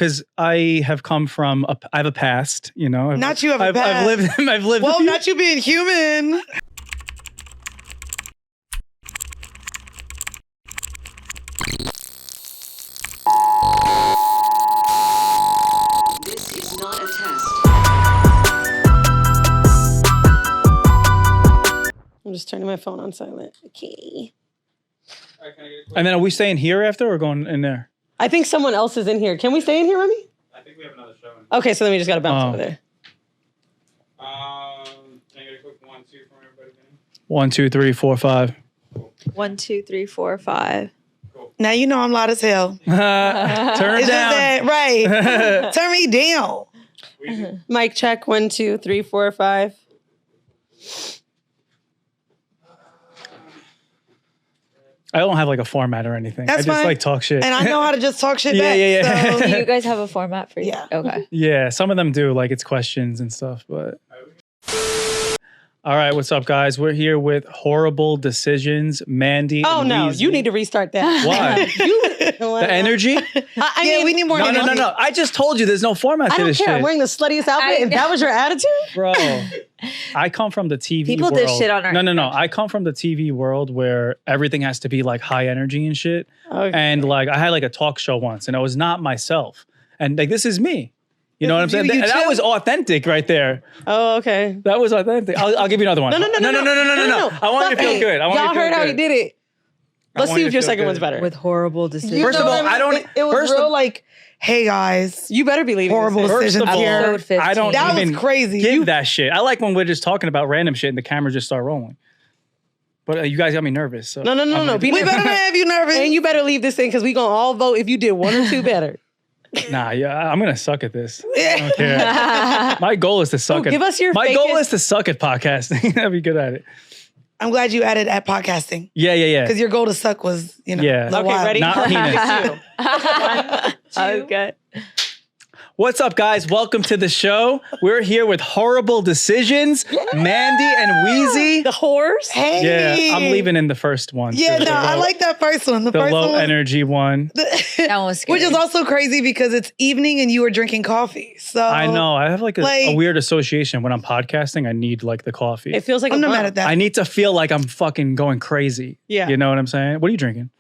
because I have come from, I have a past, you know. Not you have a past. I've lived. Well, not you being human. This is not a test. I'm just turning my phone on silent. Okay. And then are we staying here after or going in there? I think someone else is in here. Can we stay in here, Remy? I think we have another show. Okay, so then we just got to bounce over there. Can I get a quick 1, 2 from everybody? 1, 2, 3, 4, 5. 1, 2, 3, 4, 5. Now you know I'm loud as hell. Turn it It's just down. that, right. Turn me down. Mic check. 1, 2, 3, 4, 5. I don't have like a format or anything. That's I just fine. like talk shit. And I know how to just talk shit Yeah, back. yeah. So. Do you guys have a format for you? Yeah. Okay. Yeah, some of them do, like it's questions and stuff, but. All right, what's up, guys? We're here with Horrible Decisions, Mandii. Oh, and no. Weezy. You need to restart that. Why? The energy? I mean, we need more No. energy. I just told you there's no format I to don't this care. I'm shit. wearing the sluttiest outfit, and that was your attitude? Bro, I come from the TV People world. did shit on our No. I come from the TV world where everything has to be like high energy and shit. Okay. And like I had like a talk show once and I was not myself. And like this is me. You know what I'm saying? you And that chill. was authentic right there. Oh, okay. That was authentic. I'll give you another one. No. I want you to feel good. I want you Y'all to feel heard how he good. did it. Let's want see you if to your feel second good. one's better. With horrible decisions. You First of know all, what I don't- It was first real of- like, hey guys. You better be leaving. Horrible this in. decisions First of all, here. Episode 15. I don't That was even crazy. give that shit. I like when we're just talking about random shit and the camera just start rolling. But you guys got me nervous. So No. We better not have you nervous. And you better leave this in because we going to all vote if you did 1 or 2 better. Nah, I'm gonna suck at this. I don't care. My goal is to suck at. give us your My goal fakest- is to suck at podcasting. I'd be good at it. I'm glad you added at podcasting. Yeah. Because your goal to suck was, you know. Yeah. the Okay, wild. ready? Not penis. 1, 2. Okay. What's up, guys? Welcome to the show. We're here with Horrible Decisions, Mandii and Weezy. The horse? Hey. Yeah, I'm leaving in the first one. Yeah, The no, I low- like that first one. The the first low one. energy one. That one was scary. Which is also crazy because it's evening and you were drinking coffee. So I know. I have like a like- weird association when I'm podcasting. I need like the coffee. It feels like I'm a not bump. mad at that. I need to feel like I'm fucking going crazy. Yeah. You know what I'm saying? What are you drinking?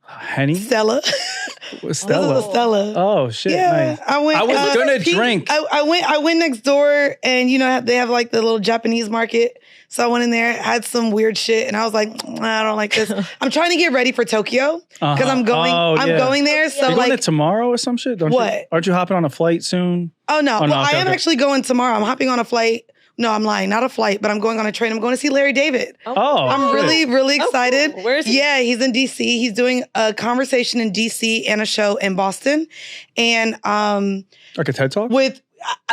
Henny? Stella. Stella. This is a Stella. Oh shit! Yeah, Nice. I went. I was gonna drink. I went next door, and you know they have like the little Japanese market. So I went in there, had some weird shit, and I was like, I don't like this. I'm trying to get ready for Tokyo because I'm going. Oh, I'm yeah. going there. So You going there like, tomorrow or some shit? Don't What? You, aren't you hopping on a flight soon? oh no, Oh, no, well okay, I am okay. actually going tomorrow. I'm hopping on a flight. No, I'm lying. Not a flight, but I'm going on a train. I'm going to see Larry David. Oh, I'm shit. really excited. cool. Where is he? Yeah, he's in DC. He's doing a conversation in DC and a show in Boston. And Like a TED talk. with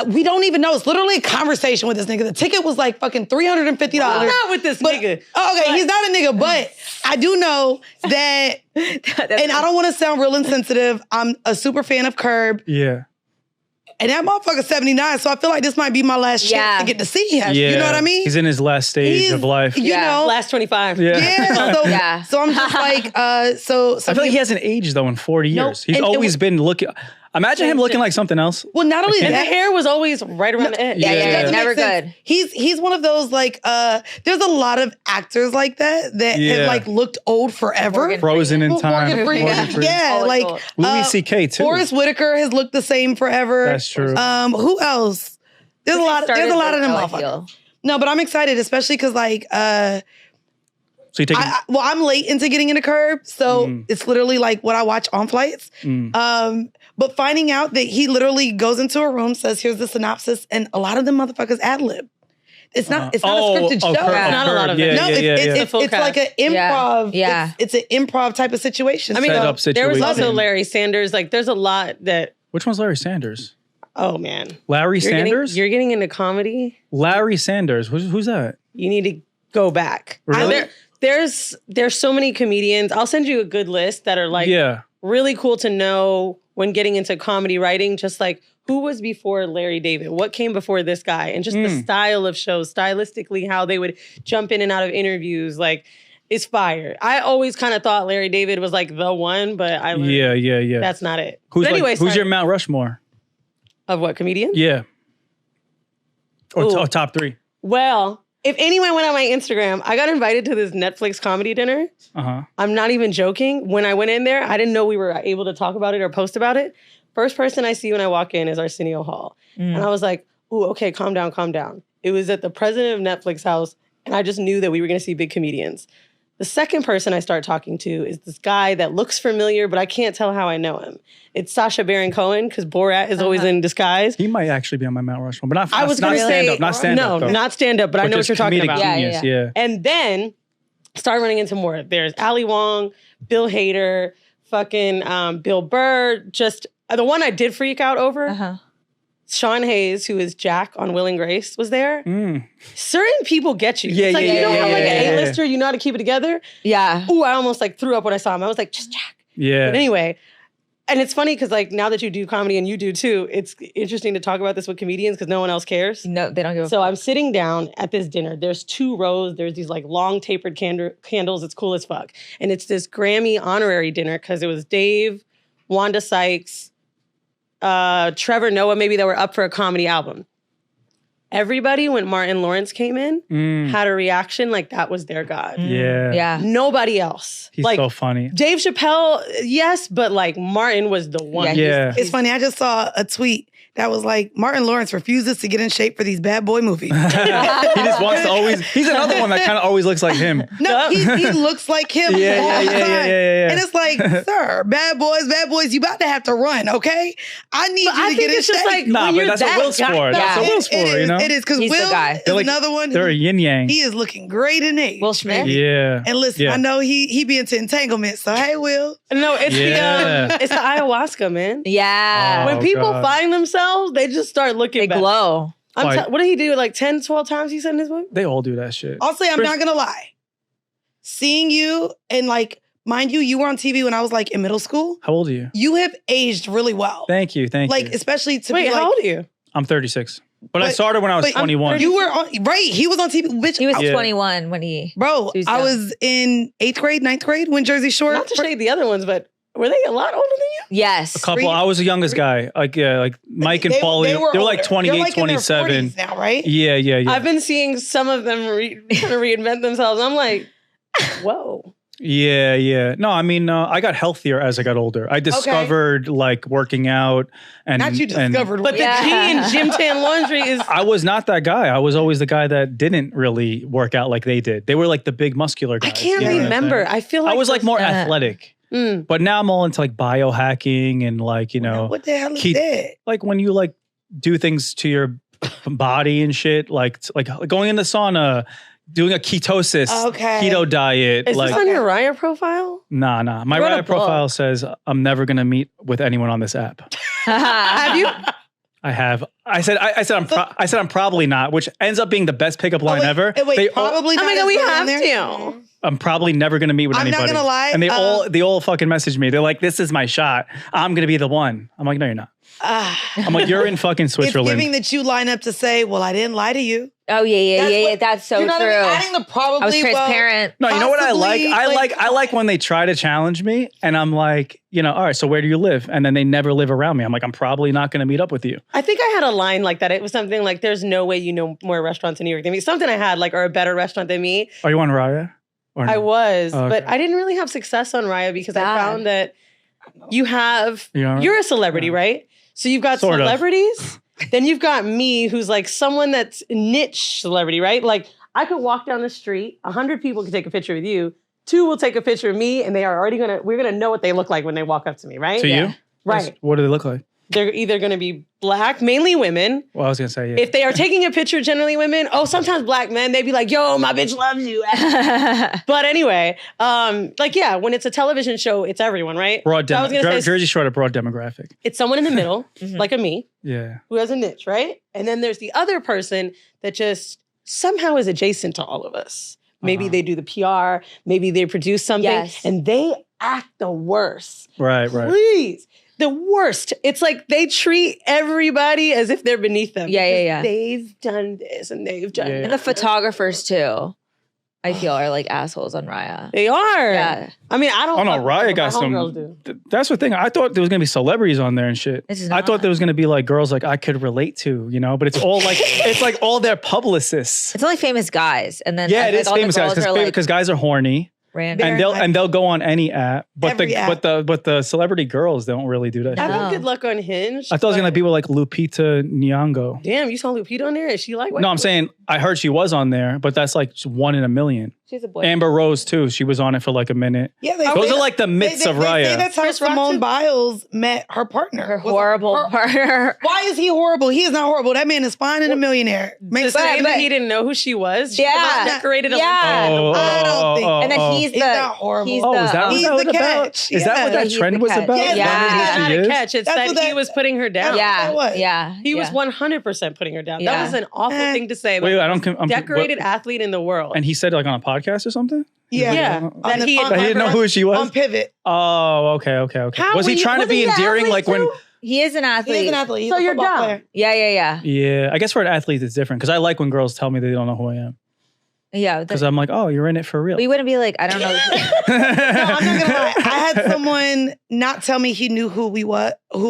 we don't even know. It's literally a conversation with this nigga. The ticket was like fucking $350. I'm not with this nigga. Oh, okay, he's not a nigga, but I do know that, and I don't want to sound real insensitive. I'm a super fan of Curb, Yeah. and that motherfucker's 79, so I feel like this might be my last chance Yeah. to get to see him. Yeah. You know what I mean? He's in his last stage He's- of life. You Yeah. know? Last 25. Yeah. Yeah, so, Yeah. so I'm just like, so I feel like he hasn't aged though in 40 No, years. He's and it always was- been looking. Imagine him looking like something else. well, not only And the that, hair was always right around the edge. Yeah, Yeah. yeah, doesn't never make sense. good. He's one of those like there's a lot of actors like that Yeah. have like looked old forever. Morgan Frozen in Well, time. Morgan Freeman. Morgan Freeman. Yeah, Always like old. Louis C.K. too. Forrest Whitaker has looked the same forever. That's true. Who else? There's a lot of them motherfuckers. No, but I'm excited, especially because like So you take. I'm late into getting into Curb, so it's literally like what I watch on flights. But finding out that he literally goes into a room, says, "Here's the synopsis," and a lot of them motherfuckers ad lib. It's not. It's not a scripted show. Curb, It's not a lot of yeah, them. No, yeah, yeah. it's like an improv. Yeah. It's an improv type of situation. I mean, Set up there was also situation. Larry Sanders. Like, there's a lot that, Which one's Larry Sanders? oh man. Larry You're Sanders? You're getting into comedy. Larry Sanders. Who's that? You need to go back. Really? There's so many comedians. I'll send you a good list that are like Yeah. really cool to know when getting into comedy writing, just like who was before Larry David? What came before this guy? And just the style of shows, stylistically, how they would jump in and out of interviews. Like, is fire. I always kind of thought Larry David was like the one, but I learned Yeah. that's not it. Who's But anyway, who's your Mount Rushmore? of what, comedian? Yeah. Or Ooh. top 3. Well, if anyone went on my Instagram, I got invited to this Netflix comedy dinner. Uh-huh. I'm not even joking. When I went in there, I didn't know we were able to talk about it or post about it. First person I see when I walk in is Arsenio Hall. And I was like, ooh, okay, calm down, calm down. It was at the president of Netflix house, and I just knew that we were going to see big comedians. The second person I start talking to is this guy that looks familiar, but I can't tell how I know him. It's Sacha Baron Cohen, because Borat is always in disguise. He might actually be on my Mount Rushmore, but not I was going to say, stand-up, not stand-up. no, though. not stand-up, but I know what just you're talking comedic about. genius, yeah. And then start running into more. There's Ali Wong, Bill Hader, fucking Bill Burr. Just the one I did freak out over. Sean Hayes, who is Jack on Will and Grace, was there. Certain people get you. Yeah, it's like, yeah, you know yeah, how like yeah, an yeah. A-lister, you know how to keep it together? Yeah. Ooh, I almost like threw up when I saw him. I was like, just Jack. Yeah. But anyway, and it's funny because like now that you do comedy and you do too, it's interesting to talk about this with comedians because no one else cares. No, they don't give a So I'm sitting down at this dinner. There's 2 rows. There's these like long tapered candles. It's cool as fuck. And it's this Grammy honorary dinner because it was Dave, Wanda Sykes, Trevor Noah, maybe that were up for a comedy album. Everybody, when Martin Lawrence came in, had a reaction like that was their God. Yeah. Yeah. Nobody else. He's like so funny. Dave Chappelle, yes, but like Martin was the one. Yeah. It's funny. I just saw a tweet that was like, Martin Lawrence refuses to get in shape for these bad boy movies. He just wants to always, he's another one that kind of always looks like him. No, he looks like him all the time. Yeah. And it's like, sir, bad boys, you about to have to run, okay? I need But you I to think get in it's just shape. like Nah, when but you're that's that what Will's guy- for. That's what Will's for, you know? It is, because He's the Will guy. is They're like- another one. They're a yin yang. He is looking great in age. Will Smith. Yeah. And listen, Yeah. I know he be into entanglement, so hey, Will. No, it's Yeah. it's the ayahuasca, man. Yeah. Oh, When people God. find themselves, they just start looking They better. glow. Like- What did he do? Like 10, 12 times he said in his book? They all do that shit. I'll say I'm not gonna lie. Seeing you and like, mind you were on TV when I was like in middle school. How old are you? You have aged really well. Thank you. Like, you. especially to Wait, be like, how old are you? I'm 36. But I But- started when I was but 21. You were on, right? He was on TV, bitch. He was Yeah. 21 when he. Bro, He was I young. was in 8th grade, 9th grade when Jersey Shore. Not to shade the other ones, but were they a lot older than you? Yes. A couple. I was the youngest guy. Like Mike and Paulie. They were like older. 28, They're like in their 27. 40s now, right? Yeah. I've been seeing some of them trying to reinvent themselves. I'm like, whoa. Yeah. No, I mean, I got healthier as I got older. I discovered like working out and Not you and discovered, But the G in Gym Tan Laundry is... I was not that guy. I was always the guy that didn't really work out like they did. They were like the big muscular guys. I can't you know what I'm remember. saying? I feel like... I was like more athletic. Mm. But now I'm all into like biohacking and like, you know, What the hell is keep- that? like when you like do things to your body and shit, like going in the sauna, doing a ketosis, keto diet. Is like, this on your Raya profile? nah. My You wrote a Reddit profile book. says I'm never gonna meet with anyone on this app. Have you? I have. I said I'm probably not, which ends up being the best pickup line ever. Wait, They all- probably Oh my not God, is we going have there? to. I'm probably never gonna meet with I'm not anybody. gonna lie, And they all fucking message me. They're like, "This is my shot. I'm gonna be the one." I'm like, "No, you're not." I'm like, "You're in fucking It's Switzerland." giving that you line up to say, well, I didn't lie to you. Oh yeah. what- That's so you know true. what I mean? Adding the probably, I was transparent. No, you know what I like? Possibly, I like, like when they try to challenge me, and I'm like, you know, all right. So where do you live? And then they never live around me. I'm like, I'm probably not going to meet up with you. I think I had a line like that. It was something like, there's no way you know more restaurants in New York than me. Something I had like, or a better restaurant than me. Are you on Raya? Or no? I was, Oh, but okay. I didn't really have success on Raya because I Bad. found that you have, You know? you're a celebrity, right? So you've got Sort of. celebrities, then you've got me who's like someone that's niche celebrity, right? Like I could walk down the street, 100 people could take a picture with you, 2 will take a picture of me and they are already we're gonna know what they look like when they walk up to me, right? To you? Right. What do they look like? They're either gonna be black, mainly women. Well, I was going to say, yeah. If they are taking a picture, generally women. Oh, sometimes black men, they'd be like, yo, my bitch loves you. But anyway, like, yeah, when it's a television show, it's everyone, right? broad So I was gonna say, Jersey Shore, a broad demographic. it's someone in the middle, like a me, Yeah. who has a niche, right? And then there's the other person that just somehow is adjacent to all of us. Maybe they do the PR, maybe they produce something, Yes. and they act the worst. Right. Please. The worst. It's like they treat everybody as if they're beneath them. Yeah. They've done this and they've done Yeah. that. And the photographers too. I feel, are like assholes on Raya. They are. Yeah. I mean, I don't. Oh no, fuck with them, Raya but got my some. homegirls do. That's the thing. I thought there was gonna be celebrities on there and shit. It's I thought not. there was gonna be like girls like I could relate to, you know. But it's all like it's like all their publicists. It's only famous guys, and then Yeah, it like, is all the famous guys girls are, like, because guys are horny random. and they'll go on any app. But Every the app. but the celebrity girls don't really do that. I've shit. had good luck on Hinge. I thought it was gonna but- be with like Lupita Nyong'o. Damn, you saw Lupita on there? Is she like? No, I'm saying I heard she was on there, but that's like just 1 in a million. She's a boy. Amber Rose too. She was on it for like a minute. Yeah, they Those say are like the myths of they say Raya. that's how Chris Rock Simone too? Biles met her partner. Her Was horrible her- partner. Why is he horrible? He is not horrible. That man is fine and a millionaire. To Makes say sense. that he didn't know who she was. She Yeah. was decorated. Yeah. I don't think- And then he's He's the not horrible. He's Oh, the, is that what He's that was the about? catch. Is that what Yeah. that He's trend the was catch. about? Yes, Yeah. Learning who It's she not a is? catch. It's That's that what he that- was putting her down. yeah, What? yeah. He was yeah. 100% putting her down. Yeah. That was an awful Eh. thing to say. Wait, Like, I don't. I'm, decorated what- athlete in the world. And he said it like on a podcast or something. Yeah. yeah, On that the- he on- But he didn't know who she was. On Pivot. Oh, okay. How Was he were you- trying to wasn't be he an endearing, like athlete when? too? He is an He athlete. is an athlete. He's So a you're football dumb. player. Yeah. Yeah, I guess for an athlete it's different because I like when girls tell me they don't know who I am Yeah. because I'm like, oh, you're in it for real. We wouldn't be like, I don't know. No, I'm not gonna lie. I had someone not tell me he knew who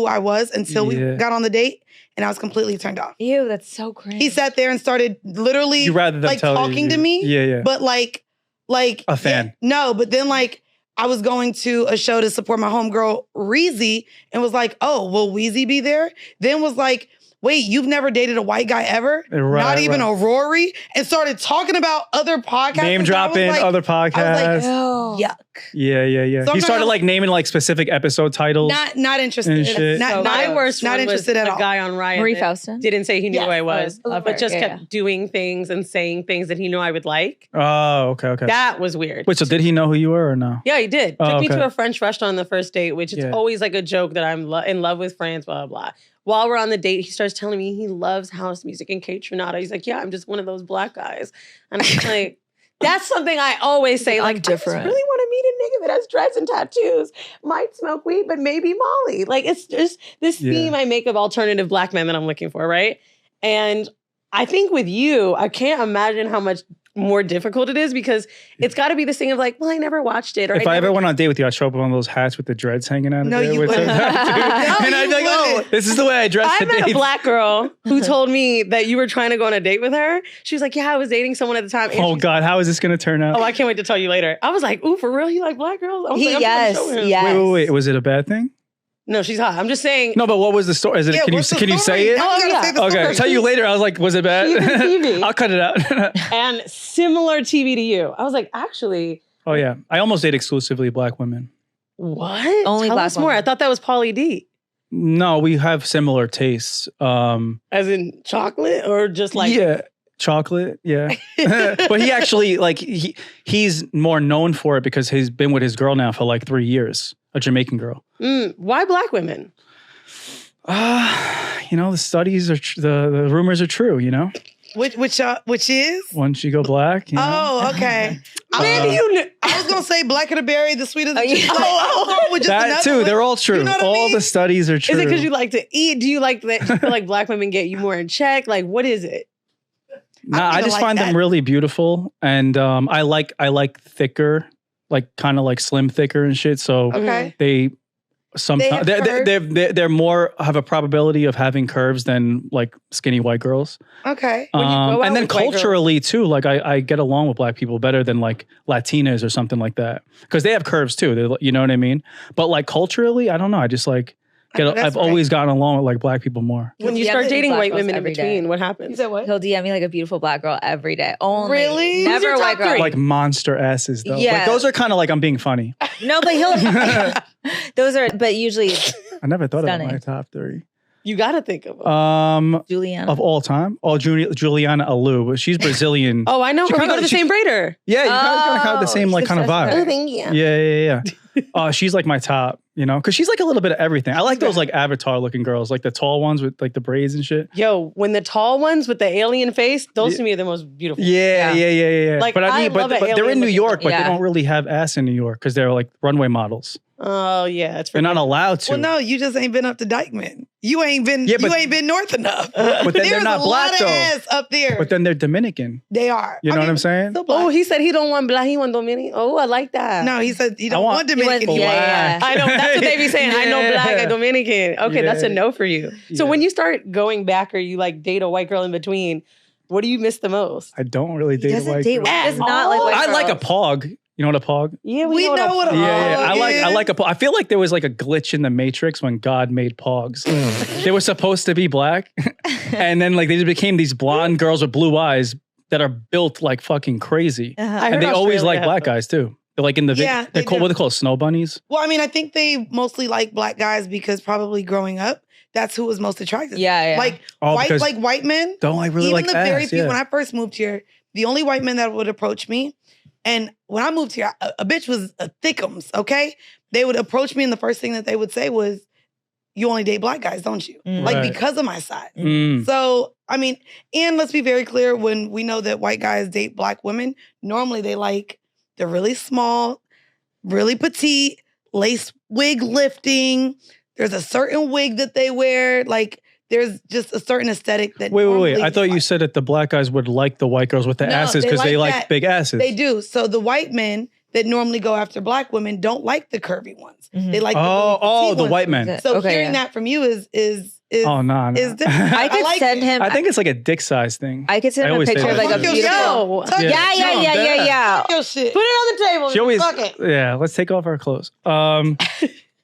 I was until Yeah. we got on the date, and I was completely turned off. Ew, that's so cringe. He sat there and started literally You rather than like tell talking you, to me, Yeah. but like A fan. yeah, no, but then like I was going to a show to support my homegirl Weezy, and was like, oh, will Weezy be there? Then was like, wait, you've never dated a white guy ever? Right, Not even right. a Rory? And started talking about other podcasts. Name and I was dropping like, other podcasts. Ew. yuck. Yeah. So I'm He not started gonna- like naming like specific episode titles. Not interested. And shit. Not, So not, My worst not one interested was at a all. guy on Ryan Marie that Faustin. didn't say he knew Yes. who I was, I love but her. just Yeah, kept yeah. doing things and saying things that he knew I would like. Oh, okay. That was weird. Wait, so did he know who you were or no? Yeah, he did. Oh, Took me okay. to a French restaurant on the first date, which is Yeah. always like a joke that I'm in love with France, blah, blah, blah. While we're on the date, he starts telling me he loves house music and Kate Trinata. He's like, yeah, I'm just one of those black guys. And I'm like, that's something I always say. I'm Like, different. I just really want to meet a nigga that has dreads and tattoos, might smoke weed, but maybe Molly. Like, it's just this Yeah. theme I make of alternative black men that I'm looking for, right? And I think with you, I can't imagine how much more difficult it is because it's got to be this thing of like, well, I never watched it. Or If I never ever went on a date with you, I'd show up with one of those hats with the dreads hanging out of No, there. you with wouldn't. and No, I'd you be like, oh, wouldn't. this is the way I dress I today. met a black girl who told me that you were trying to go on a date with her. She was like, yeah, I was dating someone at the time. And Oh she's- God, how is this going to turn out? Oh, I can't wait to tell you later. I was like, ooh, for real? You like black girls? I was like, I'm gonna show him. yes. Wait. Was it a bad thing? No, she's hot. I'm just saying. No, but what was the story? Is it? Yeah, can you what's the say story? it? Now you gotta yeah. say the Okay, story. I'll tell you later. I was like, was it bad? She's in TV. I'll cut it out. And similar TV to you. I was like, actually, Oh yeah, I almost date exclusively black women. what? Only Tell black us more. women. I thought that was Pauly D. No, we have similar tastes. As in chocolate or just like. Yeah, chocolate. Yeah, but he actually like he's more known for it because he's been with his girl now for like 3 years, a Jamaican girl. Why black women? The studies are the rumors are true. Which is? Once you go black. You know? Oh, okay. Man, you knew. I was gonna say blacker the berry, the sweeter the Oh, juice. yeah. With just That another too. one. They're all true. You know what I all mean? the studies are true. Is it because you like to eat? Do you like that? You feel like black women get you more in check? Like, what is it? Nah, I I just like find that. them really beautiful, and I like thicker, like kind of like slim thicker and shit. So Okay. they sometimes They have they're more have a probability of having curves than like skinny white girls. Okay. When you go out And then with white girls- culturally too, like I get along with black people better than like Latinas or something like that because they have curves too. You know what I mean? But like culturally, I don't know. I just like That's I've right. always gotten along with like black people more. When you Yeah, start but dating black white girls women in every between, day. what You happens? said what? He'll DM me like a beautiful black girl every day. Only. Really? Never Who's your a white top girl. three? Like monster asses though. Yeah. Like, those are kind of like I'm being funny. No, but he'll. Those are, but usually it's I never thought Stunning. about my top 3. You got to think of them. Juliana. Of all time. Oh, Juliana Alu, but she's Brazilian. Oh, I know She her. We kinda- go to the she- same braider. Yeah, you guys kind of have the same like she's kind of obsessed with vibe. her. thank you. Yeah. She's like my top, because she's like a little bit of everything. I like those like Avatar looking girls, like the tall ones with like the braids and shit. Yo, when the tall ones with the alien face, those to me are the most beautiful. Yeah. Like, but I I mean, love but an they're in alien New looking York, but Yeah. they don't really have ass in New York because they're like runway models. Oh yeah, it's They're not allowed to. Well, no, you just ain't been up to Dykeman. You ain't been. Yeah, you but- ain't been north enough. But then they're There's not a black lot of though. ass up there. But then they're Dominican. They are. You know what I'm saying? still black. Oh, he said he don't want black. He want Dominican. Oh, I like that. No, he said he don't want- want Dominican. He He wants- wants- yeah. I know that's what they be saying. I know black, I Dominican. Okay, that's a Yeah. no for you. So Yeah. when you start going back, or you like date a white girl in between, what do you miss the most? I don't really He date a doesn't white date. girl. He does not like white I like a girls. pog. You know what a pog? Yeah, We know what a Yeah, pog I is. like a pog. I feel like there was like a glitch in the Matrix when God made pogs. They were supposed to be black, and then like they just became these blonde girls with blue eyes that are built like fucking crazy. Uh-huh. I heard And they always Australia like has black them. guys too. They're like in the Yeah, they're they called do. what they call snow bunnies. Well, I mean, I think they mostly like black guys because probably growing up, that's who was most attractive. Yeah, yeah. Like Oh, because white men. don't I really Even like the ass? very few Yeah. when I first moved here, the only white men that would approach me, and when I moved here, a bitch was a thickums. Okay, they would approach me, and the first thing that they would say was, "You only date black guys, don't you?" Mm. Like Right. because of my size. Mm. So, I mean, and let's be very clear, when we know that white guys date black women, normally they like the really small, really petite, lace wig lifting. There's a certain wig that they wear. Like, there's just a certain aesthetic that Wait. normally I thought you like. said that the black guys would like the white girls with the No, asses they because they like like that. big asses. They do. So the white men that normally go after black women don't like the curvy ones. Mhm. They like Oh, the really petite the ones. white men. So Okay, hearing yeah. that from you is Oh no, no. is different. I could like send it. him. I think it's like a dick size thing. I could send I him a always say picture of that. like a Fuck your beautiful. show. Tuck Yeah. your Yeah, shit. yeah. Fuck your shit. Put it on the table. She always, Fuck it. yeah. Let's take off our clothes.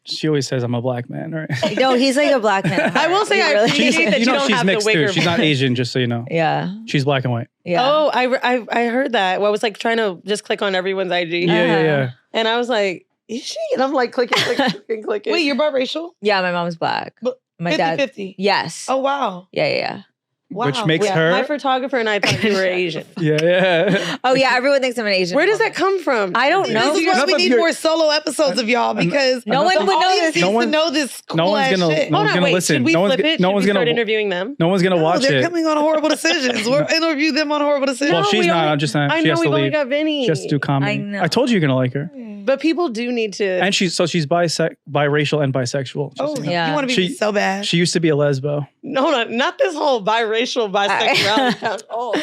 She always says I'm a black man, right? No, he's like a black man. I will say He I really- appreciate that you don't she's have the mixed wigger too. She's not voice. Asian, just so you know. Yeah, She's black and white. yeah. Oh, I heard that. Well, I was like trying to just click on everyone's IG, Yeah. and I was like, "Is she?" And I'm like clicking. Wait, you're biracial? Yeah, my mom's black. But My dad. 50-50. Yes. Oh, wow. Yeah. Wow. Which makes Yeah, her. my photographer and I thought you were Asian. Yeah. Oh yeah, everyone thinks I'm an Asian. Where does that woman. come from? I don't know. This is why Enough we of need your- more solo episodes of y'all because No one would know audience this. needs No one- to know this cool no one's ass gonna- shit. no Hold one's on, gonna wait. listen. Should we No one's flip g- it? no Should one's we gonna- start interviewing them? No one's gonna No, watch they're it. coming on Horrible Decisions. We'll interview them on Horrible Decisions. Well, No, she's we not. only- I'm just saying. I She know has to we've only leave. got Vinny. She has to do comedy. I know. I told you you're gonna like her. But people do need to. And she's biracial and bisexual. Oh, Just so you know. Yeah. you want to be She- so bad. She used to be a lesbo. no, not this whole biracial bisexuality. Oh,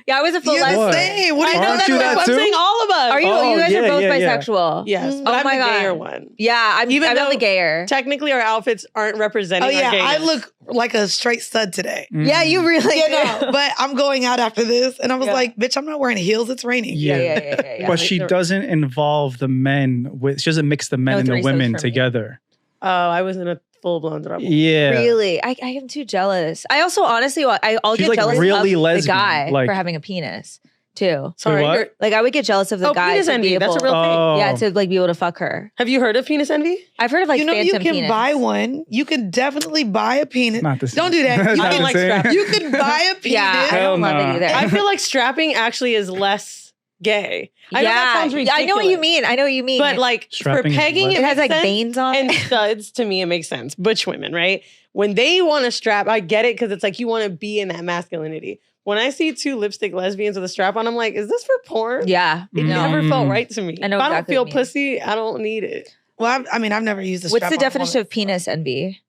Yeah, I was a full You're the What? same. What are you Aren't talking you about? that I'm too? saying all of us. Are you? Oh, you guys yeah, are both yeah, yeah. bisexual. Yes, but Oh I'm my the God. gayer one. Yeah, I'm Even I'm though- the gayer. Technically, our outfits aren't representing. Oh, yeah. our gayness. I look like a straight stud today. Yeah, you really. You do. know, but I'm going out after this. And I was Yeah. like, bitch, I'm not wearing heels. It's raining. Yeah. But she doesn't involve the men with. She doesn't mix the men No and the threesomes women for me. together. Oh, I was in a full blown trouble. Yeah. Really, I am too jealous. I also honestly, I'll She's, get like, jealous really of lesbian, the guy like- for having a penis too. Sorry, what? you're- Like I would get jealous of the guy penis to envy. be able, That's a real thing. Oh. yeah, to like be able to fuck her. Have you heard of penis envy? I've heard of like You know, you phantom can penis. buy one. You can definitely buy a penis. Not the same. Don't do that. It's You not can, the like same. strap- you can buy a penis. Yeah, I Hell don't love no. it either. I feel like strapping actually is less gay. I know that sounds ridiculous. I know what you mean. I know what you mean. But like Strapping for is pegging, less- it has makes like sense. veins on And it. studs, to me, it makes sense. Butch women, right? When they want to strap, I get it because it's like you want to be in that masculinity. When I see two lipstick lesbians with a strap on, I'm like, is this for porn? Yeah, It no. never felt right to me. I know if I don't exactly feel what you mean. pussy, I don't need it. Well, I've never used a What's the strap-on definition woman. of penis envy?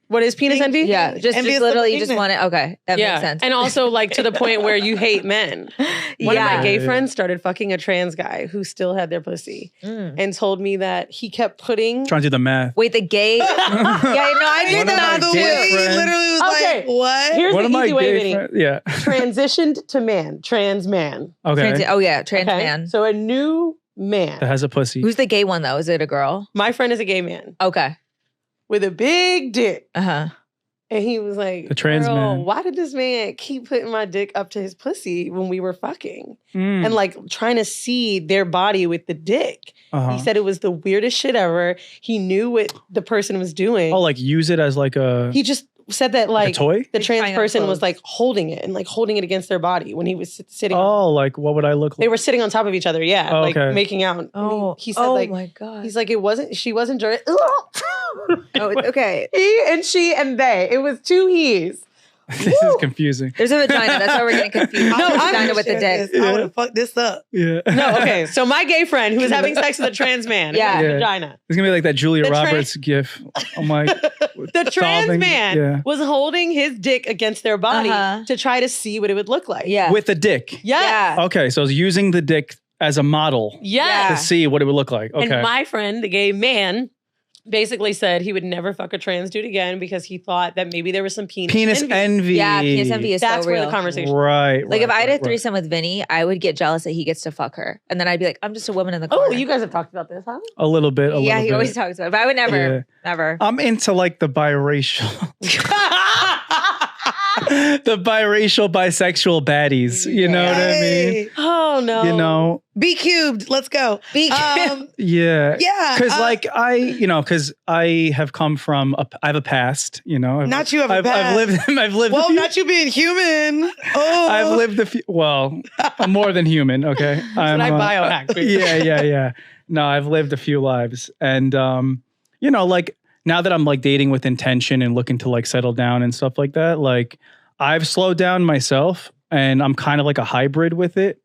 What is penis envy? Yeah, just Envy is literally the you just penis. want it. Okay, that Yeah. makes sense. And also like to the point where you hate men. One of my gay Yeah. friends started fucking a trans guy who still had their pussy Mm. and told me that he kept putting Trying to do the math. Wait, the gay? Yeah, no, I One did of that. my The gay way he friends- literally was Okay. like, what? Here's One the of my easy way, gay Vinny. friends. Yeah. Transitioned to man, trans man. Okay. Oh yeah, trans Okay? man. So a new man. That has a pussy. Who's the gay one though? Is it a girl? My friend is a gay man Okay. with a big dick. Uh huh. And he was like, The trans "Girl, man. why did this man keep putting my dick up to his pussy when we were fucking? Mm. And like trying to see their body with the dick. Uh-huh. He said it was the weirdest shit ever. He knew what the person was doing. Oh, like use it as like a, He just said that a like toy? the Like trans trying on person was clothes. like holding it and like holding it against their body when he was sitting. Oh, like what would I look like? They were sitting on top of each other, yeah, Oh, like okay. making out. And Oh, he said oh like my god. he's like she wasn't dirty. Oh, okay. He and she and they. It was two he's. This is confusing. There's a vagina. That's why we're getting confused. No, Vagina with the dick. I would have fucked this up. Yeah. No, okay. So my gay friend who was having sex with a trans man. Yeah. Yeah. Vagina. It's gonna be like that Julia The Roberts gif. I'm like, The trans solving- man yeah. was holding his dick against their body Uh-huh. to try to see what it would look like. Yeah. with the dick. Yes. Yeah. Okay, so I was using the dick as a model Yes. to see what it would look like. Okay. And my friend, the gay man, basically said he would never fuck a trans dude again because he thought that maybe there was some penis envy. Yeah, penis envy is That's so where real. the conversation. Right. Like if I had a right. threesome with Vinny, I would get jealous that he gets to fuck her. And then I'd be like, I'm just a woman in the corner. Oh, you guys have talked about this, huh? A little bit. A yeah, little he bit. always talks about it. But I would never, never. I'm into like the biracial, the biracial, bisexual baddies. You know what I mean? Hey, Oh no. You know, B cubed. Let's go. yeah. Yeah. Because because I have come from, I have a past, Not you have a I've past. I've lived. Well, a few, not you being human. Oh, I've lived a few. Well, I'm more than human. Okay, I biohacked. yeah. No, I've lived a few lives, and like now that I'm like dating with intention and looking to like settle down and stuff like that, like I've slowed down myself, and I'm kind of like a hybrid with it.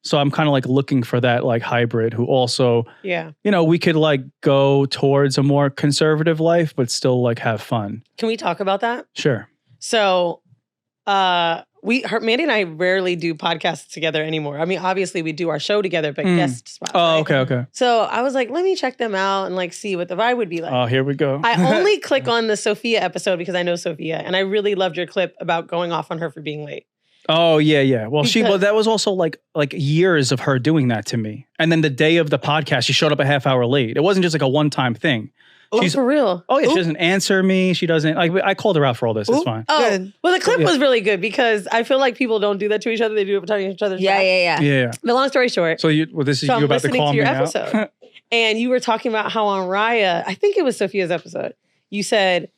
So I'm kind of like looking for that like hybrid who also, we could like go towards a more conservative life, but still like have fun. Can we talk about that? Sure. So, Mandy and I rarely do podcasts together anymore. I mean, obviously we do our show together, but guest spots. Oh, right? okay. So I was like, let me check them out and like see what the vibe would be like. Oh, here we go. I only click on the Sophia episode because I know Sophia, and I really loved your clip about going off on her for being late. Oh, yeah. Well, Because- that was also like years of her doing that to me. And then the day of the podcast, she showed up a half hour late. It wasn't just like a one-time thing. Oh, for real? Oh, yeah, she doesn't answer me. She doesn't, like, I called her out for all this. It's fine. Oh, Good. well, the clip Yeah. was really good because I feel like people don't do that to each other. They do it to each other's back. Yeah. Yeah. But long story short, So this is so you I'm about to listening call to me your out? episode, and you were talking about how on Raya, I think it was Sophia's episode, you said,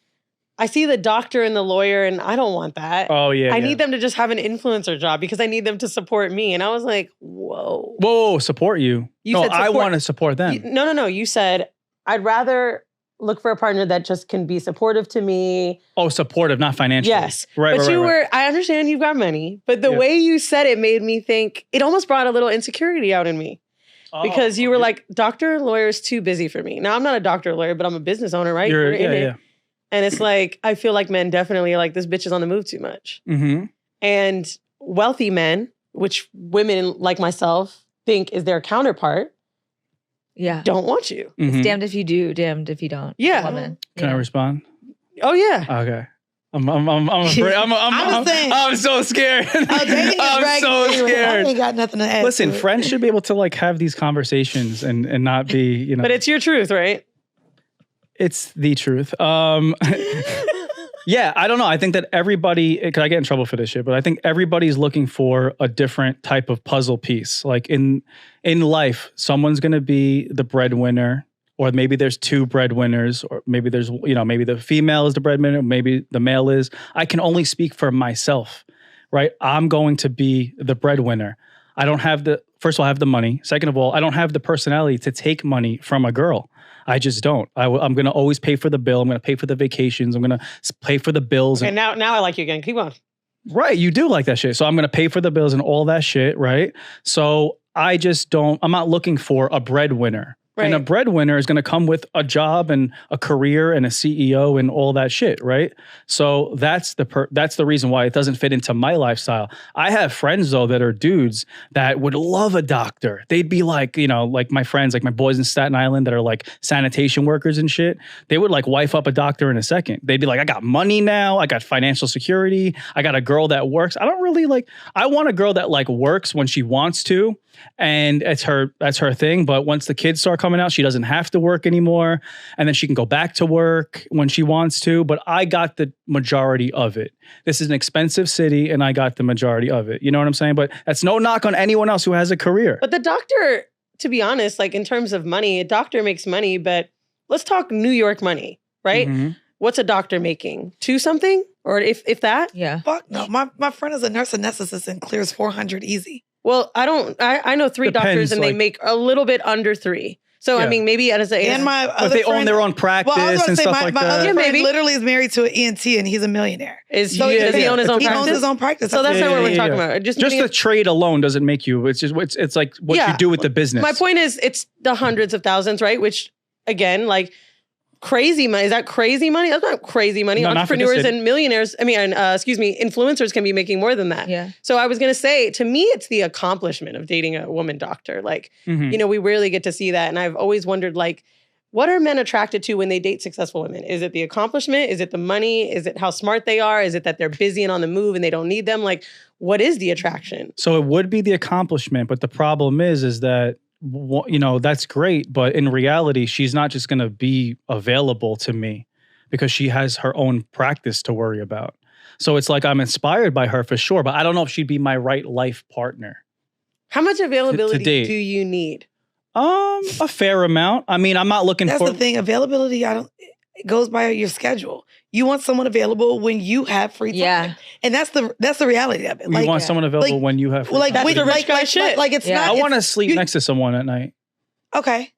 I see the doctor and the lawyer, and I don't want that. Oh, yeah. I need them to just have an influencer job because I need them to support me. And I was like, whoa. Whoa, support you. You no, said I support- want to support them. No. You said, I'd rather look for a partner that just can be supportive to me. Oh, supportive, not financially. Yes. Right, But right, right. I understand you've got money, but the Yeah. way you said it made me think, it almost brought a little insecurity out in me. Because you were like, doctor and lawyer is too busy for me. Now, I'm not a doctor or lawyer, but I'm a business owner, right? We're in it. Yeah. And it's like, I feel like men definitely are like, this bitch is on the move too much. Mm-hmm. And wealthy men, which women like myself think is their counterpart, Yeah. don't want you. Mhm. It's damned if you do, damned if you don't. Yeah. Woman. Can I respond? Oh, yeah. Okay. I'm afraid. I'm so scared. Oh, dating is I'm raggedy so anyway. I scared. ain't got nothing to add. Listen, to it. friends should be able to like have these conversations and not be, But it's your truth, right? it's the truth. Yeah, I don't know. I think that everybody, could I get in trouble for this shit? But I think everybody's looking for a different type of puzzle piece. Like in life, someone's going to be the breadwinner, or maybe there's two breadwinners, or maybe there's, maybe the female is the breadwinner, maybe the male is. I can only speak for myself, right? I'm going to be the breadwinner. I don't have first of all, I have the money. Second of all, I don't have the personality to take money from a girl. I just don't. I'm going to always pay for the bill. I'm going to pay for the vacations. I'm going to pay for the bills. Okay, now I like you again. Keep on. Right. You do like that shit. So I'm going to pay for the bills and all that shit. Right. So I just don't, I'm not looking for a breadwinner. Right. And a breadwinner is going to come with a job and a career and a CEO and all that shit, right? So that's the reason why it doesn't fit into my lifestyle. I have friends though that are dudes that would love a doctor. They'd be like, like my friends, like my boys in Staten Island that are like sanitation workers and shit. They would like wife up a doctor in a second. They'd be like, I got money now. I got financial security. I got a girl that works. I don't really I want a girl that like works when she wants to. And that's her thing. But once the kids start coming out, she doesn't have to work anymore. And then she can go back to work when she wants to. But I got the majority of it. This is an expensive city and I got the majority of it. You know what I'm saying? But that's no knock on anyone else who has a career. But the doctor, to be honest, like in terms of money, a doctor makes money, but let's talk New York money, right? Mm-hmm. What's a doctor making? 2 something? Or if that? Yeah. Fuck no. My friend is a nurse anesthetist and clears 400 easy. Well, I know 3 Depends, doctors and they like- make a little bit under 3. So I mean, maybe as a and my But other they own friend, their own practice well, I was about and to say, stuff my like other that. friend maybe. literally is married to an ENT and he's a millionaire. does he own his own He practice? owns his own practice. So that's not what we're talking yeah. about. Just the trade alone doesn't make you. It's just it's like what you do with the business. My point is, it's the hundreds of thousands, right? Which again, like crazy money. Is that crazy money? That's not crazy money. No, not for Entrepreneurs this and millionaires. I mean, influencers can be making more than that. Yeah. So I was gonna say, to me, it's the accomplishment of dating a woman doctor. Like, Mhm. you know, we rarely get to see that, and I've always wondered, like, what are men attracted to when they date successful women? Is it the accomplishment? Is it the money? Is it how smart they are? Is it that they're busy and on the move and they don't need them? Like, what is the attraction? So it would be the accomplishment, but the problem is that you know, that's great, but in reality, she's not just going to be available to me because she has her own practice to worry about. So it's like I'm inspired by her for sure, but I don't know if she'd be my right life partner. How much availability date. do you need? A fair amount. I mean, I'm not looking That's for the thing. Availability, it goes by your schedule. You want someone available when you have free time. Yeah. And that's the reality of it. you want someone available when you have free like, time. when, the rich like, guy like, shit. like it's Yeah. not. I it's- want to sleep next to someone at night. Okay.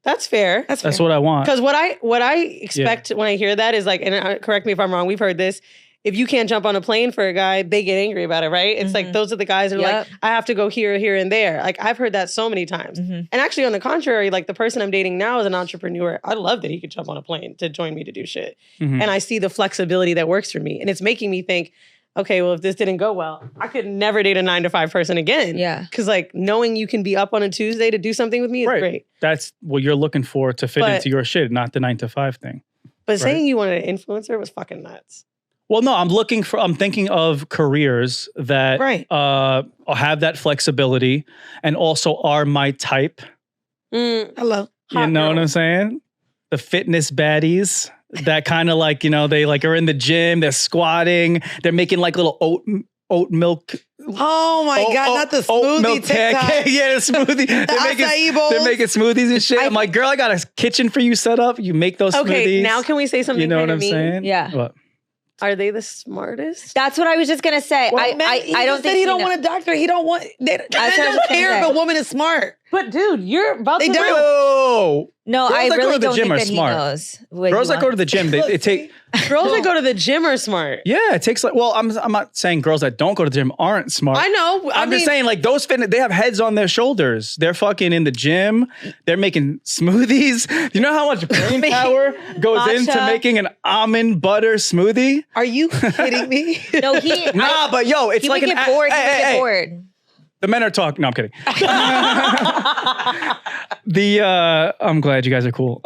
That's fair. That's That's fair. what I want. Because what I expect when I hear that is like, and correct me if I'm wrong, we've heard this. If you can't jump on a plane for a guy, they get angry about it, right? It's like those are the guys that are like, I have to go here, here, and there. Like I've heard that so many times. And actually, on the contrary, like the person I'm dating now is an entrepreneur. I love that he could jump on a plane to join me to do shit. Mhm. And I see the flexibility that works for me. And it's making me think, okay, well, if this didn't go well, I could never date a 9-to-5 person again. Yeah. Because like knowing you can be up on a Tuesday to do something with me is Right. great. That's what you're looking for to fit But- into your shit, not the 9-to-5 thing. But saying you wanted an influencer was fucking nuts. Well, no, I'm thinking of careers that Right. have that flexibility and also are my type. Hello. You know what I'm saying? The fitness baddies that kind of like, you know, they like are in the gym, they're squatting, they're making like little oat milk. Oh my God, not the oat smoothie milk TikTok. pancake. Yeah, the smoothie. acai bowls. They're making smoothies and shit. I'm like, girl, I got a kitchen for you set up. You make those Okay, smoothies. now can we say something You know what kinda I'm mean? saying? Yeah. What? Are they the smartest? That's what I was just gonna say. Well, I don't think he don't want a doctor. He don't want. They what I was don't gonna care if say. a woman is smart. But dude, you're about They to don't. Oh, No, Girls I that go really to the don't gym think are that smart. he knows. What girls he that go to the gym, they take. girls that go to the gym are smart. Yeah, it takes like. Well, I'm not saying girls that don't go to the gym aren't smart. I know. I'm just saying, like those they have heads on their shoulders. They're fucking in the gym. They're making smoothies. You know how much brain power goes into Matcha. making an almond butter smoothie? Are you kidding me? No, he. Nah, but yo, it's He like would an get bored. He hey, would hey, get hey. bored. The men are talking. No, I'm kidding. I'm glad you guys are cool.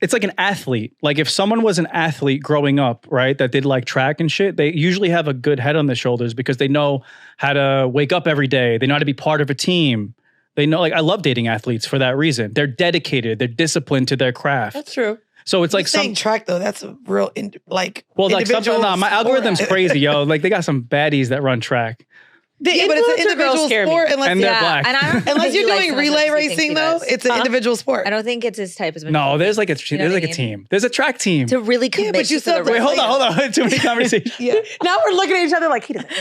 It's like an athlete. Like if someone was an athlete growing up, right, that did like track and shit, they usually have a good head on their shoulders because they know how to wake up every day. They know how to be part of a team. They know, like, I love dating athletes for that reason. They're dedicated. They're disciplined to their craft. That's true. So it's like Saying track though, that's a real well, like individual something. My sport. algorithm's crazy, yo. Like they got some baddies that run track, Yeah, but it's an individual sport unless and they're black. And I don't unless think he you're likes doing so much relay as he thinks racing he though, does. it's an individual sport. I don't think it's his type as much. No, there's like a You know there's what like I a mean? team. There's a track team. to really commit but you to the said- Wait, hold race. on. Too many conversations. Yeah. Now we're looking at each other like he doesn't.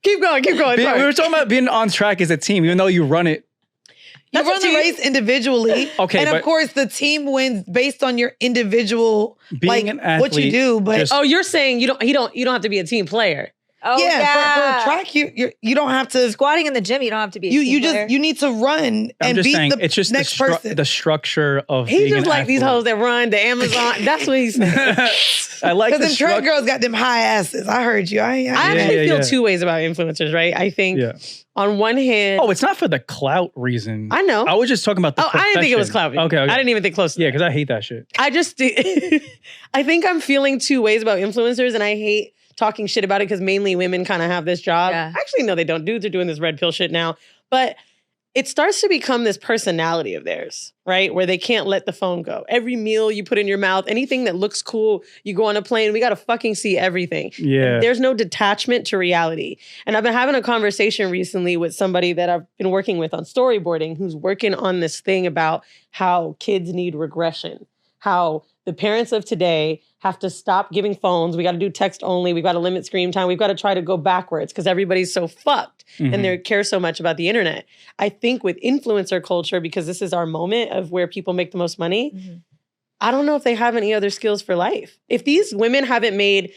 Keep going. We were talking about being on track as a team, even though you run it. You run the race individually. Okay, and but- of course the team wins based on your individual Being an what you athlete, do. But just- Oh, you're saying you don't have to be a team player. Oh yeah, for track you don't have to Squatting in the gym, you don't have to be. A team player. you need to run I'm and just beat saying, the it's just next person. the structure of He being just an like these athlete. hoes that run the Amazon. That's what he's saying. I like Because the them track structure. girls got them high asses. I heard you. I actually yeah, feel yeah. two ways about influencers, right? I think Yeah. on one hand, Oh, it's not for the clout reason. I know. I was just talking about the I didn't think it was profession. clout. Okay. I didn't even think close to Yeah, that. because I hate that shit. I just, I think I'm feeling two ways about influencers, and I hate talking shit about it because mainly women kind of have this job. Yeah. Actually, no, they don't. Dudes are doing this red pill shit now. But it starts to become this personality of theirs, right? Where they can't let the phone go. Every meal you put in your mouth, anything that looks cool, you go on a plane, we got to fucking see everything. Yeah. And there's no detachment to reality. And I've been having a conversation recently with somebody that I've been working with on storyboarding who's working on this thing about how kids need regression, how the parents of today have to stop giving phones. We got to do text only. We've got to limit screen time. We've got to try to go backwards because everybody's so fucked and they care so much about the internet. I think with influencer culture, because this is our moment of where people make the most money, I don't know if they have any other skills for life. If these women haven't made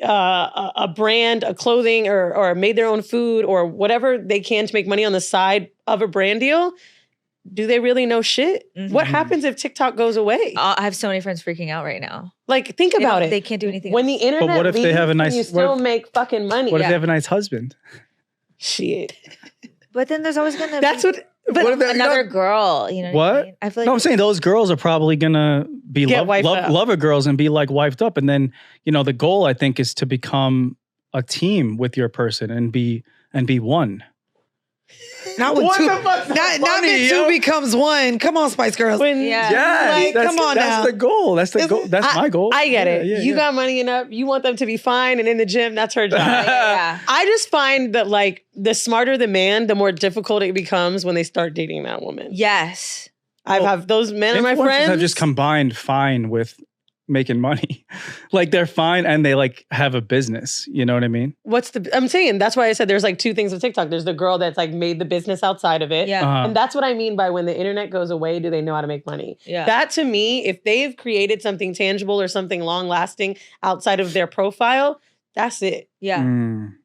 a brand, a clothing, or made their own food or whatever they can to make money on the side of a brand deal, do they really know shit? What happens if TikTok goes away? I have so many friends freaking out right now. Like, think about it. They can't do anything. When the internet But what if leaves, they have a nice- you still what if- make fucking money. What if they have a nice husband? Shit. But then there's always gonna That's be what. But What if they- another girl. You know what? I What? mean? I feel like No, I'm saying those girls are probably gonna be Get wifed up. lover girls and be like wifed up, and then the goal I think is to become a team with your person and be one. Not when What two, the fuck's so not funny, when two yo? becomes one. Come on, Spice Girls. when Yeah. Yes, Like, come on that's now. the goal. That's the goal. That's my goal. I get it. Yeah, You yeah. got money enough. You want them to be fine and in the gym. That's her job. yeah. I just find that like the smarter the man, the more difficult it becomes when they start dating that woman. Yes. I have those men are my Influencers friends. have just combined fine with making money. Like they're fine and they like have a business. You know what I mean? I'm saying that's why I said there's like two things of TikTok. There's the girl that's like made the business outside of it. Yeah. Uh-huh. And that's what I mean by when the internet goes away, do they know how to make money? Yeah. That to me, if they've created something tangible or something long lasting outside of their profile, that's it. Yeah.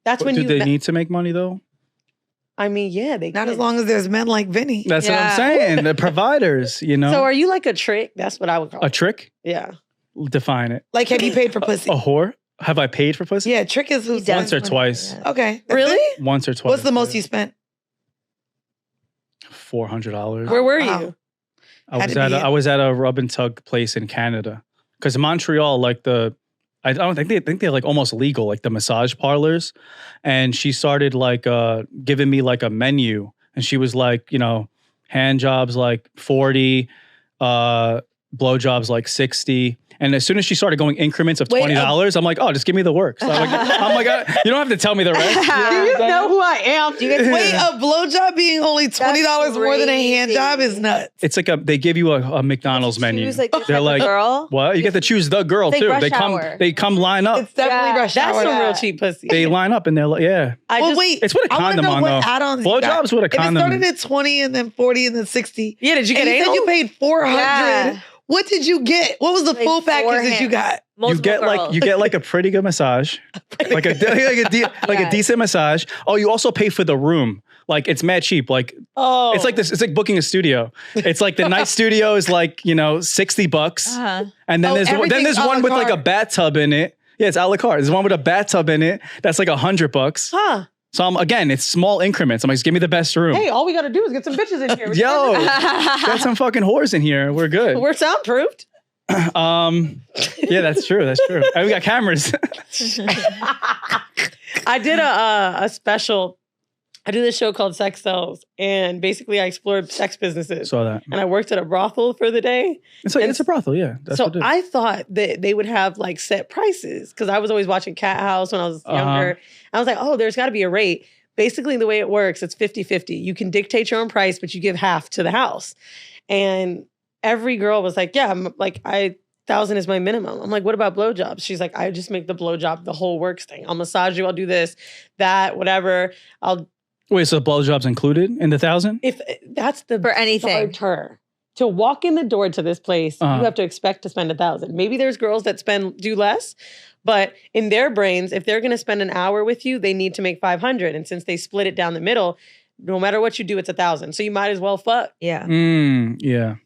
That's But when do you. they need to make money though? I mean, yeah, they Not can. as long as there's men like Vinny. That's what Yeah. I'm saying. The providers, So are you like a trick? That's what I would call a it. trick? Yeah. Define it. Like, have you paid for pussy? A whore? Have I paid for pussy? Yeah, trick is who's He does Once or want to- twice. yeah. Okay. that's Really? it? Once or twice. What's the most you spent? $400. Where were Wow. you? I was at a rub and tug place in Canada because Montreal, like I don't think they're like almost legal, like the massage parlors. And she started like giving me like a menu, and she was like, hand jobs like 40, blow jobs like 60. And as soon as she started going increments of $20, I'm like, oh, just give me the works. So I'm like, you don't have to tell me the rest. Do you know who I am? Do you guys Wait, a blowjob being only $20 more than a hand crazy. job is nuts. It's like they give you a McDonald's menu. Choose, like, the type They're of like, girl. what? You get to choose the girl It's too. like rush They hour. come line up. It's definitely Yeah. rush That's hour. some real cheap pussy. They line up and they're like, yeah. I Wait, It's with a I wanna condom know on what though. add-ons you got. Blowjobs with a If it condom. started at 20 and then 40 and then 60. Yeah, did you And get you said anal? you paid 400. Yeah. What did you get? What was the Like full package that you forehand. got? Multiple You get like a pretty good massage, like a decent massage. Oh, you also pay for the room. Like it's mad cheap. Like Oh. it's like this. It's like booking a studio. It's like the night studio is like $60, Uh-huh. and then there's everything's a la one with like a carte. bathtub in it. Yeah, it's a la carte. There's one with a bathtub in it. That's like $100. Huh. So again, it's small increments. I'm like, just give me the best room. Hey, all we got to do is get some bitches in here. Yo, got some fucking whores in here. We're good. We're soundproofed. Yeah, that's true. That's true. And we got cameras. I did a special. I did this show called Sex Sells, and basically I explored sex businesses. Saw that. And I worked at a brothel for the day. It's a brothel. Yeah, that's So what it is. I thought that they would have like set prices because I was always watching Cat House when I was younger. I was like, oh, there's got to be a rate. Basically, the way it works, it's 50-50. You can dictate your own price, but you give half to the house. And every girl was like, yeah, I'm like, 1,000 is my minimum. I'm like, what about blowjobs? She's like, I just make the blowjob the whole works thing. I'll massage you. I'll do this, that, whatever. Wait, so blowjobs included in the 1,000? If that's the For anything. starter. To walk in the door to this place, you have to expect to spend 1,000. Maybe there's girls that do less, but in their brains, if they're going to spend an hour with you, they need to make 500. And since they split it down the middle, no matter what you do, it's 1,000. So you might as well fuck. Yeah. Yeah.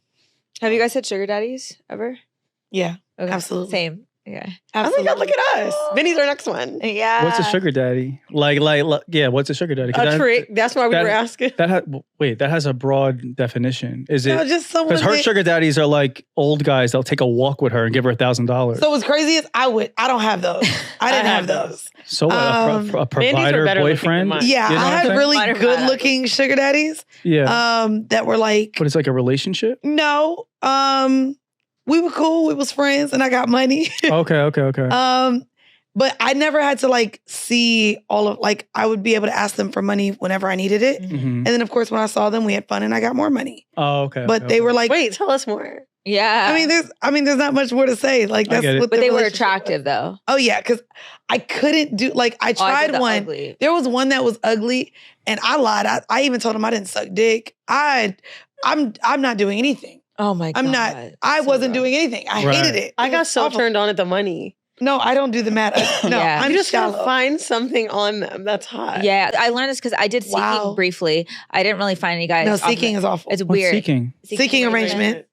Have you guys had sugar daddies ever? Yeah, Okay. absolutely. Same. Yeah. Oh my God, look at us. Vinny's our next one. Yeah. What's a sugar daddy? Like, yeah, what's a sugar daddy? 'Cause A that- trick. That's why we that- were asking. That has a broad definition. Is No, it? just someone. Because her that- sugar daddies are like old guys. They'll take a walk with her and give her $1,000. So what's crazy is I don't have those. I didn't have those. So what, a provider better looking than boyfriend? mine. Yeah, You know I what I'm had saying? really Mine are good bad. looking sugar daddies. Yeah. That were like, But it's like a relationship? no, we were cool. We was friends, and I got money. Okay. But I never had to like see all of like I would be able to ask them for money whenever I needed it. Mhm. And then of course when I saw them, we had fun and I got more money. Oh, okay. But they were like, Wait, tell us more. Yeah. I mean, there's not much more to say. Like that's get it. what. But the they were relationship attractive was. though. Oh yeah, because I couldn't do I I tried did the one. ugly. There was one that was ugly, and I lied. I even told him I didn't suck dick. I'm not doing anything. Oh my God. I'm not. I So wasn't gross. doing anything. I Right. hated it. I It got was so awful. turned on at the money. No, I don't do the math. No, Yeah. I'm You just shallow. gotta find something on them. That's hot. Yeah, I learned this because I did seeking Wow. briefly. I didn't really find any guys. No, off of seeking it. is awful. It's What's weird. seeking? Seeking arrangement.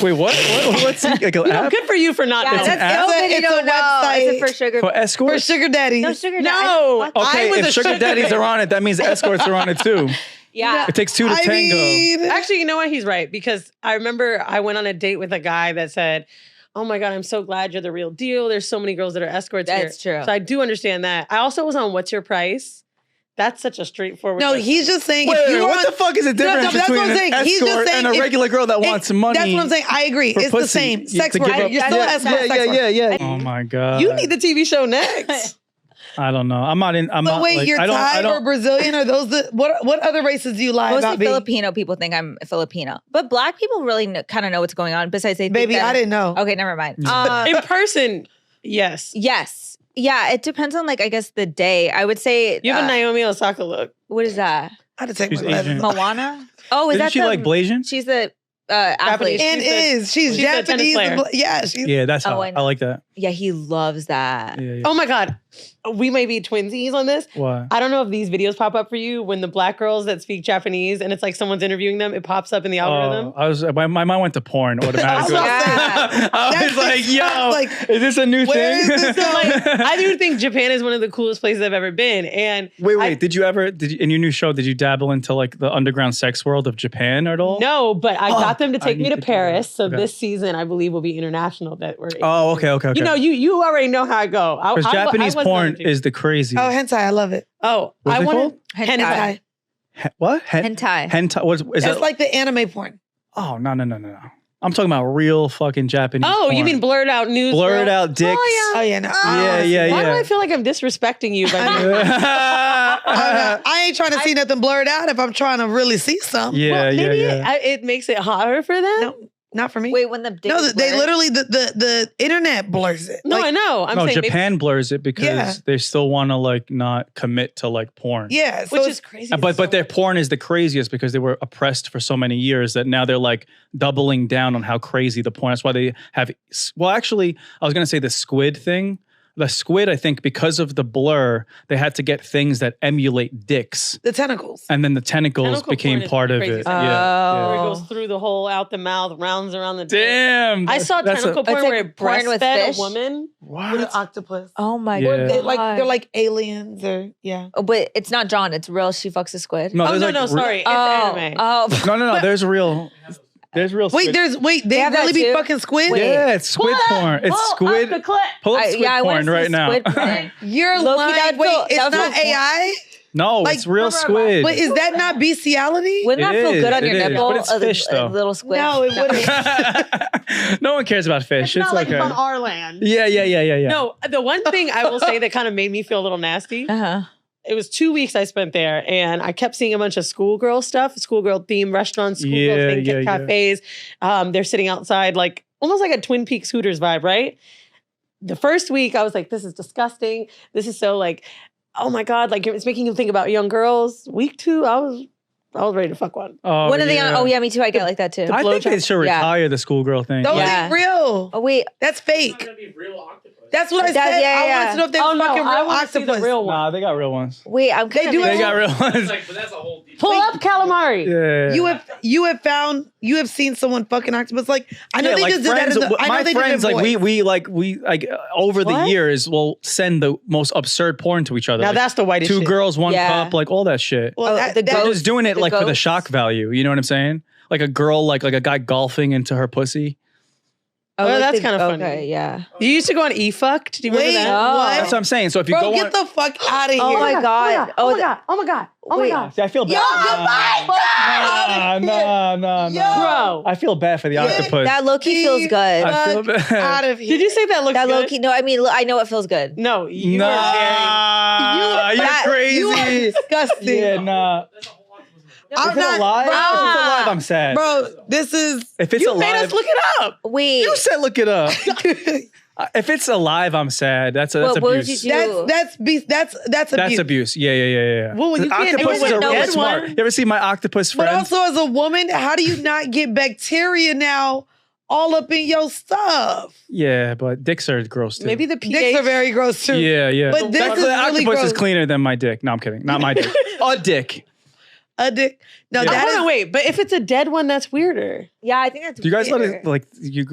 Wait, what? What's seeking? Like an You know, app? good for you for not Yeah, knowing. that's app? nobody It's a don't know. website. Is it for sugar? For escorts? For sugar daddies. No sugar. No. What? Okay, I was if a sugar sugar daddies daddy. are on it, that means escorts are on it too. Yeah. It takes two to I tango. mean, Actually, you know what? He's right because I remember I went on a date with a guy that said, "Oh my God, I'm so glad you're the real deal. There's so many girls that are escorts here." That's true. So I do understand that. I also was on What's Your Price? That's such a straightforward. no, question. he's just saying Wait, if you what want, the fuck is the No, difference that's between what I'm saying. an He's just escort saying and a if- regular girl that wants money? That's what I'm saying. I agree. for It's pussy. the same. You Sex to give work. up- You're still escort. Sex work. yeah. Oh my god. You need the TV show next. I don't know. I'm not in. I'm So not. wait, like, you're I don't. Thai I or don't. Brazilian? Are those the what other races do you lie Mostly about being? Filipino people think I'm Filipino, but Black people really kind of know what's going on. Besides, they think Baby, that- I didn't know. Okay, never mind. In person, yes. Yes, yeah. It depends on I guess the day. I would say You have a Naomi Osaka look. what is that? I had to take She's my Asian. glasses. Moana? Oh, is Isn't that she the, like Blasian? She's the athlete. Japanese. She's She's a tennis Japanese. player. Yeah, she's. Yeah, that's Oh, how I I know. like that. Yeah, he loves that. Yeah, yeah. Oh my God. We may be twinsies on this. Why? I don't know if these videos pop up for you when the Black girls that speak Japanese and it's like someone's interviewing them, it pops up in the algorithm. My mind went to porn automatically. Yeah. I was That's like, just yo, like, is this a new where thing? is this So going? like, I do think Japan is one of the coolest places I've ever been. And Wait, did you in your new show, did you dabble into like the underground sex world of Japan at all? no, but I got them to I take me need to to do Paris. that. So Okay. this season, I believe, will be international. That we're Oh, okay. You know, you already know how I go. Because Japanese I was porn going to. is the craziest. Oh, hentai. I love it. Oh, What's I it want called? Hentai. What? Hentai. Hentai. What is It's that? like the anime porn. Oh, no. I'm talking about real fucking Japanese Oh, you porn. mean blurred out news? blurred girl? out dicks? Oh yeah, no. Yeah. Why do I feel like I'm disrespecting you? By I ain't trying to see nothing blurred out if I'm trying to really see something. Yeah, maybe yeah. it makes it harder for them. No, not for me. Wait, when the dick no, is they blurred? literally the internet blurs it. No, Like, I know. I'm No, saying Japan blurs it because Yeah. they still want to like not commit to like porn. Yeah, so which it's- is crazy. But their porn is the craziest because they were oppressed for so many years that now they're like doubling down on how crazy the porn. That's why they have. Well, actually, I was gonna say the Squid thing. The Squid, I think, because of the blur, they had to get things that emulate dicks, the tentacles. and then the tentacles Tentacle became porn is part of crazy it. stuff. Yeah. where it Oh. goes through the hole, out the mouth, rounds around the dick. Damn. I saw that's tentacle porn It's like where it porn with breastfed fish? a woman. With an What? octopus. Oh my Yeah. god. They're like aliens or yeah. Oh, but it's not John. It's real. She fucks a squid. No, Oh there's no, like no, re- sorry, it's Oh, anime. oh. No. There's real. There's real. Wait, Squid. they have that really be too? fucking squid? Wait. Yeah, it's squid porn. It's squid. Pull up squid I wanna porn see right now. squid porn. You're Low-key, lying. that Wait, feel- it's that not feel- AI? No, Like, it's real squid. But is that not bestiality? Wouldn't that It feel is, good on your it is, nipple? but it's A- fish, a though. little squid. No, it wouldn't. No one cares about fish. It's, It's not like okay. from our land. Yeah. No, the one thing I will say that kind of made me feel a little nasty. Uh-huh. It was 2 weeks I spent there, and I kept seeing a bunch of schoolgirl stuff, schoolgirl themed restaurants, schoolgirl Yeah, themed yeah. cafes. They're sitting outside, like almost like a Twin Peaks Hooters vibe, right? The first week, I was like, "This is disgusting. This is so like, oh my god, like it's making you think about young girls." Week 2, I was ready to fuck one. Oh, One of the yeah. oh yeah, me too. I get like that too. I think they should Yeah. retire the schoolgirl thing. Those Yeah. ain't real. Oh wait, That's fake. gonna be real octopus. That's what I That- said. yeah, I yeah. wanted to know if they Oh were no, fucking I real want to see the octopus. real one. Nah, they got real ones. wait. I'm kind do of it. They got real ones. But that's a whole deep. Pull up calamari. Yeah. You have seen someone fucking octopus. Like I know Yeah, they like just did that. friends, In the, I know my they friends, did it in like boys. we over the What? years will send the most absurd porn to each other. Now Like, that's the whitest two shit. girls, one Yeah. cup, like all that shit. Well, Oh, that, the that- They're goat- just doing it the like for the goats. shock value. You know what I'm saying? Like a girl, like a guy golfing into her pussy. Oh, like that's the- kind of funny. Okay, yeah. You used to go on eFucked. Do you remember Wait, that? Oh. what? That's what I'm saying. So if you Bro, go get on, the fuck out of here. Oh my god. Oh my god. Oh my god. Oh my Wait. god. see, I feel bad. No. Bro. I feel bad for the octopus. That low key feels good. I feel bad. out of here. Did you say that looks That good? low key. No, I mean I know it feels good. No, you are Nah, you're that- crazy. You are disgusting. Yeah, nah. I'm If it's not, alive, bro. if it's alive, I'm sad. Bro, this is. If it's You alive, made us look it up. Wait. you said look it up. If it's alive, I'm sad. That's what would abuse. you do? That's abuse. That's abuse. Yeah. Well, you can't do Octopuses it are with a really dead smart. one. You ever see my octopus But friends? also, as a woman, how do you not get bacteria now all up in your stuff? Yeah, but dicks are gross too. Maybe the pH. Dicks are very gross too. Yeah. But this is the really octopus gross. is cleaner than my dick. No, I'm kidding. Not my dick. A dick. A dick. No, Yeah. that Hold is. on, wait. But if it's a dead one, that's weirder. Yeah, I think that's Do you guys let weird. it like you?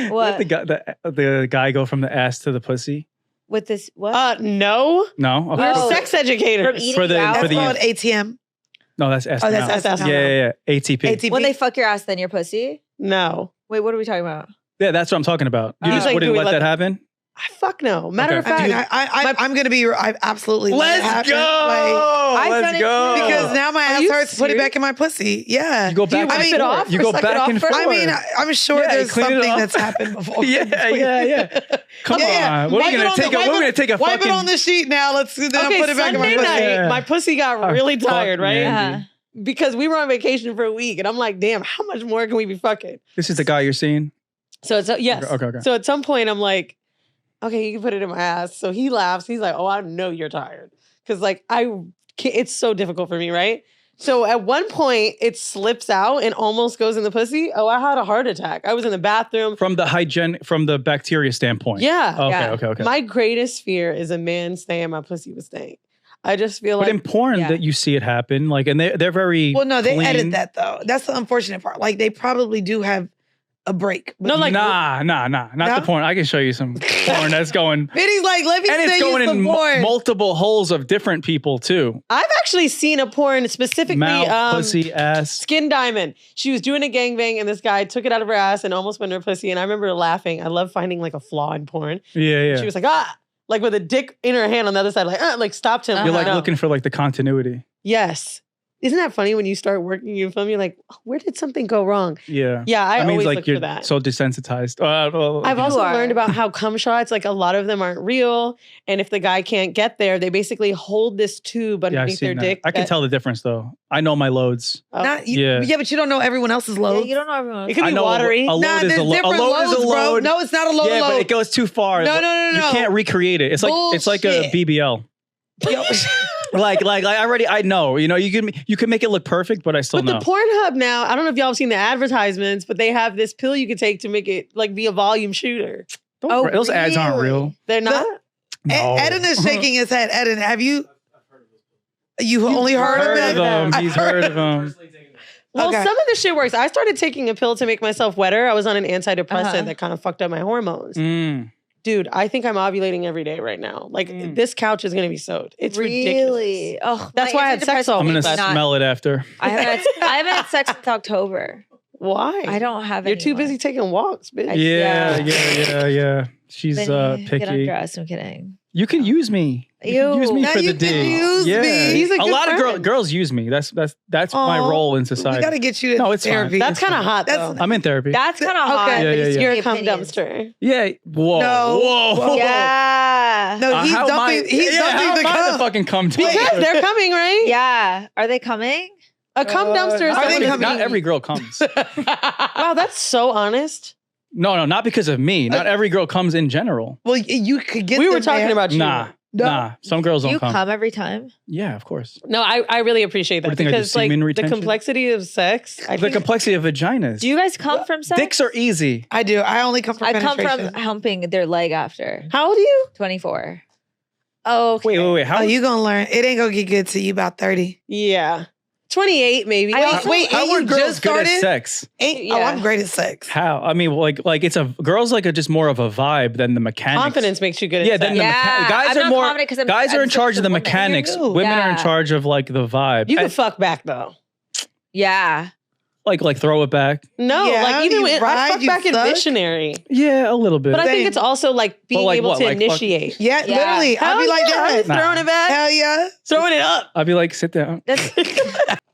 What? the guy go from the ass to the pussy? With this, what? No. No. Okay. We're Oh. sex educators. From eating For the- you out? for That's the- called ATM. No, that's ass. Oh, that's now. ass now. Yeah. ATP. ATP. When they fuck your ass, then your pussy? No. Wait, what are we talking about? Yeah, that's what I'm talking about. You Oh. just Like, wouldn't do we let let that happen. Fuck no. Matter Okay. of fact, I'm gonna be. I absolutely let it happen. I've done Let's it go. too. Because now my ass you hurts. Put it serious? back in my pussy. Yeah. You go back. you and wipe it forth. off You or go suck it back off and first? forth. I mean, I'm sure Yeah, there's clean it something off. that's happened before. Yeah. Come on. What are Wipe we it gonna on take? the- We're gonna take a Wipe fucking. it on the sheet now. Let's then I'll okay, put it back in my Sunday pussy. night, Yeah. my pussy got really Fuck, tired, right? man. Yeah. Because we were on vacation for a week, and I'm like, damn, how much more can we be fucking? This is the guy you're seeing. So it's yes. Okay. So at some point, I'm like, okay, you can put it in my ass. So he laughs. He's like, oh, I know you're tired, because like it's so difficult for me, right? So at one point, it slips out and almost goes in the pussy. Oh, I had a heart attack. I was in the bathroom. From the bacteria standpoint. Yeah. Okay. My greatest fear is a man staying my pussy was staying. I just feel But like in porn, Yeah. that you see it happen, like, and they're very. Well, no, they clean. edit that though. That's the unfortunate part. Like they probably do have a break. No, like- Nah, not No? the porn. I can show you some porn that's going, Vinny's like, let me and say it's you going some in porn. multiple holes of different people too. I've actually seen a porn specifically Mouth, pussy, ass. Skin Diamond. She was doing a gangbang and this guy took it out of her ass and almost went in her pussy. And I remember laughing. I love finding like a flaw in porn. Yeah. She was like, like with a dick in her hand on the other side, like stopped him. You're like No. looking for like the continuity. Yes. Isn't that funny when you start working your film? You're like, where did something go wrong? Yeah. Yeah, I That means always like look for you're that. so desensitized. I've also are. learned about how cum shots, like a lot of them aren't real. And if the guy can't get there, they basically hold this tube yeah, I've underneath their seen that. dick. I can that- tell the difference though. I know my loads. Oh. Not, Yeah. yeah, but you don't know everyone else's Yeah, loads. you don't know everyone. It could I be know watery. A load Nah, is a there's load. A different load is loads, a bro. load. No, it's not a load. Yeah, but it goes too far. No. You can't recreate it. It's like a Bullshit. BBL. Yo, like I know. You know, you can make it look perfect, but I still But know. the Pornhub now, I don't know if y'all have seen the advertisements, but they have this pill you can take to make it like be a volume shooter. Don't- those ads aren't real. They're not? No. Eden is shaking his head. Eden, have you? You only heard of it? them. I He's heard- heard of them. Well, Okay. some of this shit works. I started taking a pill to make myself wetter. I was on an antidepressant Uh-huh. that kind of fucked up my hormones. Mm. Dude, I think I'm ovulating every day right now. Like this couch is gonna be sewed. It's really? ridiculous. Oh, That's my why I had sex all antidepressant I'm gonna is not- smell it after. I haven't had sex since October. Why? I don't have. You're too anyone. busy taking walks, bitch. Yeah. She's Vinny, Get picky. undressed. I'm kidding. You can use me. You can Ew. use me Now for you the can D. use yeah. me. He's a good lot of friend. girls use me. That's my Aw, role in We society. gotta get you to No, it's fine. therapy. That's kind of hot That's- though. I'm in therapy. That's kind of hot. Okay. Yeah, but yeah, it's yeah. You're your a cum opinions. dumpster. yeah. Whoa. No. Whoa. Yeah. No, he's How am I- dumping. He's yeah, how dumping the am I cum. fucking cum dumpster? Because they're coming, right? Yeah. Are they coming? A cum dumpster is Are they someone- coming? Not every girl comes. Wow, that's so honest. No, not because of me. Not every girl comes in general. Well, you could get. We were them talking there. about you. Nah. Some girls Do don't you come. come every time? Yeah, of course. No, I really appreciate that What do you think I do, because like semen the retention? complexity of sex. I The think complexity of vaginas. Do you guys come from sex? Dicks are easy. I do. I only come from I come penetration. from humping their leg after. How old are you? 24. Oh, okay. Wait. How Oh, you gonna learn? It ain't gonna get good till you about 30. Yeah. 28 maybe. I Wait, also- wait, how ain't are you girls just good started? at sex? Ain't? Oh, Yeah. I'm great at sex. How? I mean, like it's a girls like just more of a vibe than the mechanics. confidence makes you good at Yeah, sex. then the Yeah, guys I'm are not more. confident 'cause I'm- Guys are I'm in charge such of the a woman. mechanics. You do. Women are in Yeah. charge of like the vibe. You can And, fuck back though. Yeah. like throw it back. No, Yeah, like even you when I ride, fuck you back in suck. missionary. Yeah, a little bit. But I think Same. it's also like being like able what? to Like fuck- initiate. Yeah, Yeah. literally. I'll be Hell like yeah, that. Nah. throwing it back, Hell yeah. throwing it up. I'd be like, sit down. That's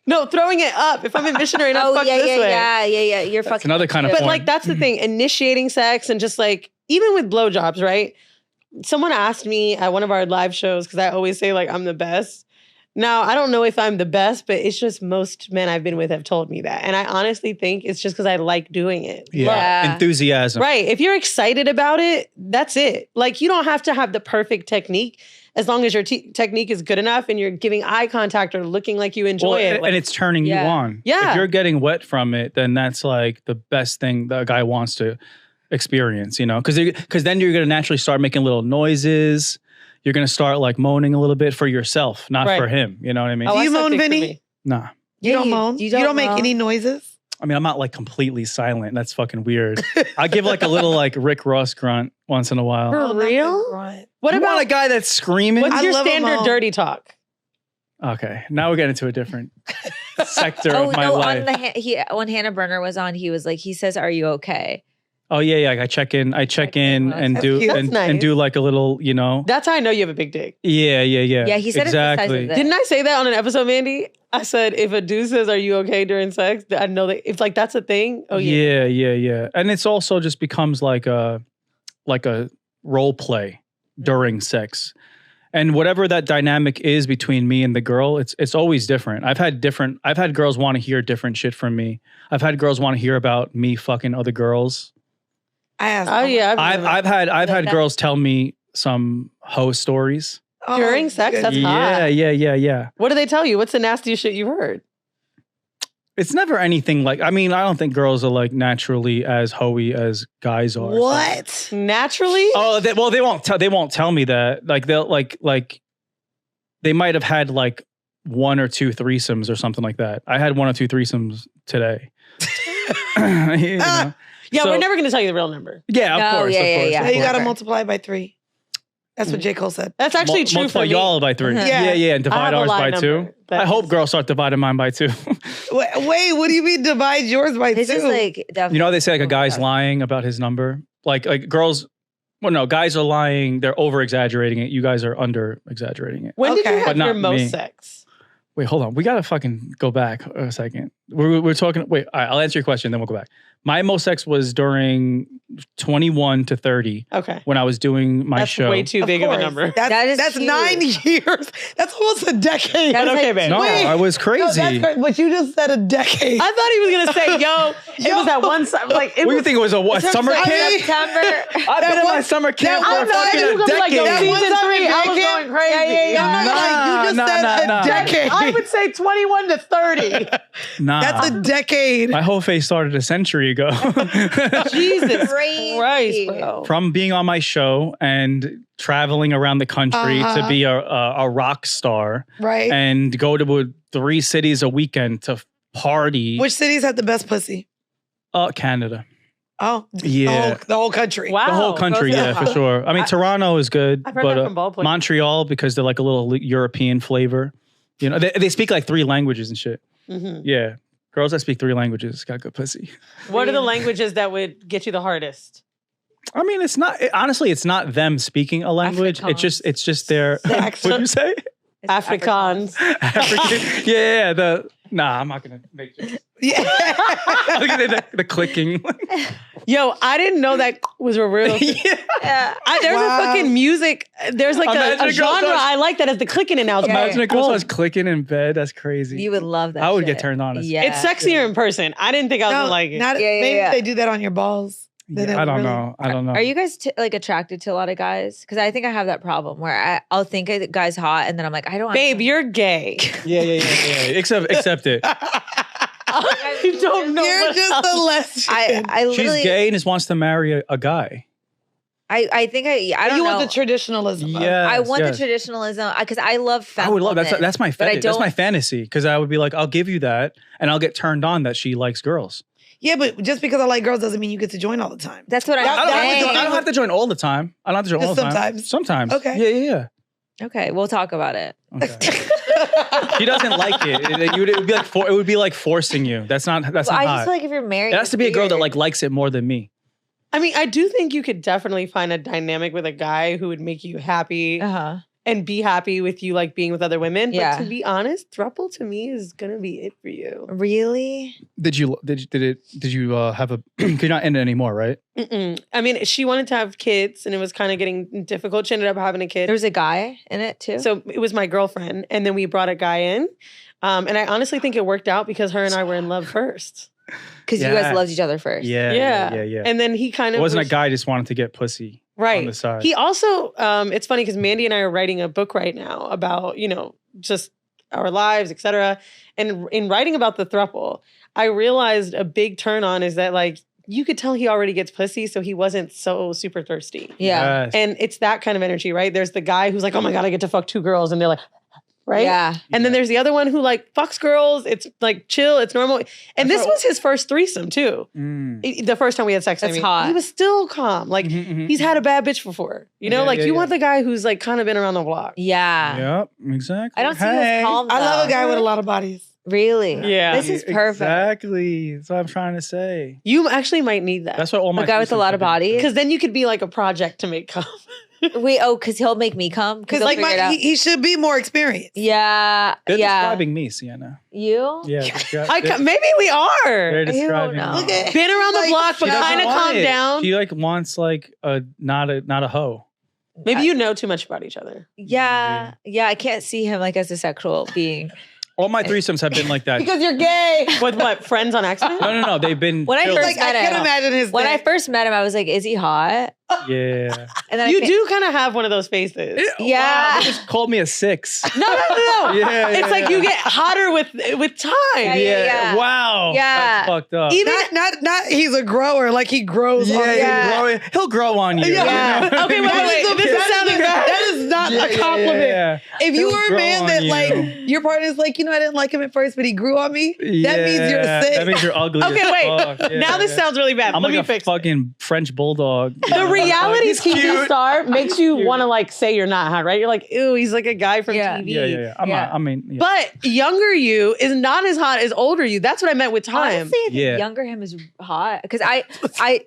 No, throwing it up. If I'm in missionary and I fuck this way. yeah. You're fucking. another kind of But porn. like that's the thing, initiating sex and just like even with blowjobs, right? Someone asked me at one of our live shows because I always say like I'm the best. Now, I don't know if I'm the best, but it's just most men I've been with have told me that. And I honestly think it's just because I like doing it. Yeah. Enthusiasm. Right. If you're excited about it, that's it. Like, you don't have to have the perfect technique as long as your technique is good enough and you're giving eye contact or looking like you enjoy it. And it's turning you on. Yeah. If you're getting wet from it, then that's like the best thing that a guy wants to experience, you know? Because then you're going to naturally start making little noises. You're going to start like moaning a little bit for yourself, not for him. You know what I mean? Do you moan, Vinny? Nah. You don't moan? You don't make any noises? I mean, I'm not like completely silent. That's fucking weird. I give like a little like Rick Ross grunt once in a while. For real? What about a guy that's screaming? What's your standard dirty talk? Okay, now we're getting into a different sector of my life. When Hannah Burner was on, he was like, he says, "Are you okay?" Oh yeah. I check in and do like a little, you know. That's how I know you have a big dick. Yeah. Yeah, he said exactly. Didn't I say that on an episode, Mandii? I said if a dude says, "Are you okay?" during sex, I know that if like that's a thing. Oh yeah. Yeah. And it's also just becomes like a role play during sex. And whatever that dynamic is between me and the girl, it's always different. I've had girls want to hear different shit from me. I've had girls want to hear about me fucking other girls. I've had girls tell me some hoe stories during sex. That's hot. Yeah. What do they tell you? What's the nastiest shit you've heard? It's never anything like. I mean, I don't think girls are like naturally as hoey as guys are. What? So. Naturally? Oh, they won't tell me that. Like they'll like they might have had like 1 or 2 threesomes or something like that. I had 1 or 2 threesomes today. You know? Yeah, we're never going to tell you the real number. Yeah, of course. Yeah. You got to multiply by 3. That's what J. Cole said. That's actually true for me. Multiply y'all by 3. Yeah, and divide ours by 2. I hope girls start dividing mine by 2. Wait, what do you mean divide yours by 2? This is like you know, they say like a guy's lying about his number. Like girls, well, no, guys are lying. They're over exaggerating it. You guys are under exaggerating it. When did you have your most sex? Wait, hold on. We got to fucking go back a second. We're talking. Wait, all right, I'll answer your question, then we'll go back. My most sex was during 21 to 30. Okay. When I was doing my show. That's way too big of a number. That's 9 years. That's almost a decade. That's okay, babe. No, I was crazy. No, that's but you just said a decade. I thought he was going to say, it was that one summer. Like, what do you think it was, summer camp? September. I've been in my summer camp for fucking a decade. Season 3, I was going crazy. You just said a decade. I would say 21 to 30. Nah. That's a decade. My whole face started a century ago. Jesus Christ, bro. From being on my show and traveling around the country to be a rock star. Right. And go to 3 cities a weekend to party. Which cities had the best pussy? Canada. Oh. Yeah. The whole country. Wow. The whole country, yeah, for sure. I mean, Toronto is good. I've heard that from ball players. Montreal, because they're like a little European flavor. You know, they speak like 3 languages and shit. Mm-hmm. Yeah. Girls that speak 3 languages got good pussy. What are the languages that would get you the hardest? I mean, honestly, it's not them speaking a language. Afrikaans. It's just their, what'd you say? Afrikaans. African. Yeah. Nah, I'm not going to make jokes. Yeah. Look at the clicking. Yo, I didn't know that was a real thing. There's a fucking music. There's like a genre I like that has the clicking in now. Imagine a girl starts clicking in bed. That's crazy. You would love that. I would get turned on. Yeah. It's sexier in person. I didn't think I was going to like it. Maybe they do that on your balls. I don't know. Are you guys like attracted to a lot of guys? Because I think I have that problem where I'll think a guy's hot and then I'm like, I don't. Babe, you're gay. Yeah. Accept it. You don't know. You're just a lesbian. I literally, she's gay and just wants to marry a guy. I think I don't you know. want the traditionalism. Yeah, I want the traditionalism because I love femme. I would love that's my fetish. That's my fantasy because I would be like, I'll give you that, and I'll get turned on that she likes girls. Yeah, but just because I like girls doesn't mean you get to join all the time. That's what I'm saying. I don't have to join all the time. I don't have to join all the time. Sometimes. Okay. Yeah. Okay, we'll talk about it. Okay. He doesn't like it. It would be like forcing you. That's not. That's not. I hot. just feel like if you're married, it has to be a girl that like likes it more than me. I mean, I do think you could definitely find a dynamic with a guy who would make you happy. and be happy with you like being with other women. Yeah. But to be honest, throuple to me is gonna be it for you. Really? Did you have a? Could you not end it anymore, right? Mm-mm. I mean, she wanted to have kids, and it was kind of getting difficult. She ended up having a kid. There was a guy in it too. So it was my girlfriend, and then we brought a guy in. And I honestly think it worked out because her and I were in love first. Because you guys loved each other first. Yeah. And then he kind of It wasn't a guy just wanted to get pussy. right on the side. He also, it's funny because Mandii and I are writing a book right now about just our lives, etc. And in writing about the throuple, I realized a big turn on is that like you could tell he already gets pussy, so he wasn't so super thirsty. Yeah. Yes. And it's that kind of energy, right? There's the guy who's like, oh my God, I get to fuck 2 girls. And they're like, right? Yeah. And then there's the other one who like fucks girls. It's like chill. It's normal. And this was his first threesome too. The first time we had sex. That's hot. He was still calm. Like he's had a bad bitch before. You know, you want the guy who's like kind of been around the block. Yep, exactly. I don't see this calm though. I love a guy with a lot of bodies. Really? Yeah. This is perfect. Exactly. That's what I'm trying to say. You actually might need that. That's what all my A guy with a lot of bodies? Because then you could be like a project to make cum. Wait, because he'll make me come? Because like he should be more experienced. Yeah. They're yeah. describing me, Sienna. You? Yeah. Maybe we are. They're describing no. me. Look at Been around the block, but She doesn't kind of want calm it. down. She like wants like not a hoe. Maybe you know too much about each other. Yeah. Yeah. I can't see him like as a sexual being. All my threesomes have been like that. Because you're gay. With what? Friends on accident? No. They've been When I filled- first Like I met can't him. imagine his. When I dick. first met him, I was like, is he hot? Yeah. And then You do kind of have one of those faces. Yeah. They just called me a 6. No. Yeah, It's like you get hotter with time. Yeah. Wow. Yeah. That's fucked up. Even not he's a grower. Like he grows. on He'll grow on you. Yeah. You know? Okay, wait. This is sounding bad. That is not a compliment. Yeah. If you He'll were a grow man on that you. like your partner's like, I didn't like him at first, but he grew on me. That means you're Yeah, sick. That means you're ugly. Okay, as wait. fuck. Yeah, Now this yeah. sounds really bad. I'm Let like me a fix it. fucking French bulldog. The reality He's TV cute. star makes you want to like say you're not hot, right? You're like, ew, he's like a guy from Yeah. TV. Yeah. I'm Yeah. not. I mean, yeah. But younger you is not as hot as older you. That's what I meant with time. Honestly, I think Yeah. younger him is hot. Because I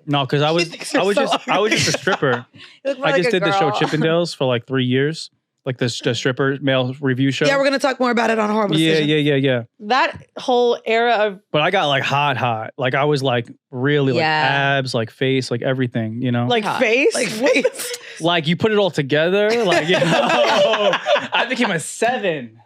no, because I was just a stripper. look more I like just a did the show girl. Chippendales for like 3 years, like the stripper male review show. Yeah, we're gonna talk more about it on Horrible Decisions. Yeah. That whole era of But I got like hot. Like I was like really like Yeah. abs, like face, like everything. You know, like Hot. face. Like face. like you put it all together. Like I became a 7.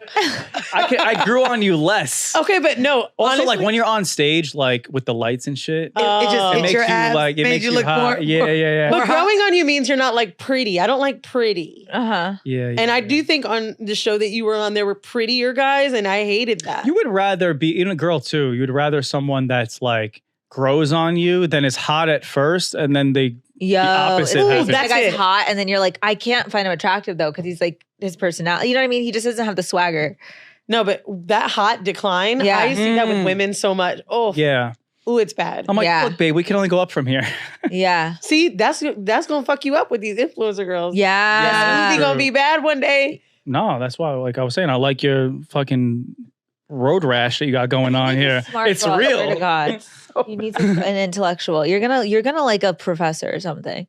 I grew on you less. Okay, but no. Also, honestly, like when you're on stage, like with the lights and shit, It just Oh. it hit makes your you abs, like it made makes you you look hot. more. Yeah. but More growing on you means you're not like pretty. I don't like pretty. Uh-huh. Yeah. And I do think on the show that you were on, there were prettier guys, and I hated that. You would rather be, even a girl too, you would rather someone that's like grows on you than is hot at first and then they Yo, opposite it's happens. that That's guy's it. hot, and then you're like, I can't find him attractive though, because he's like his personality. You know what I mean? He just doesn't have the swagger. No, but that hot decline, Yeah. I see that with women so much. Oh, yeah. ooh, it's bad. I'm like, Yeah. look, babe, we can only go up from here. Yeah. See, that's gonna fuck you up with these influencer girls. Yeah. This movie gonna be bad one day. No, that's why, like I was saying, I like your fucking road rash that you got going on here. Smart It's girl, I swear to real. God. You need an intellectual. You're gonna like a professor or something.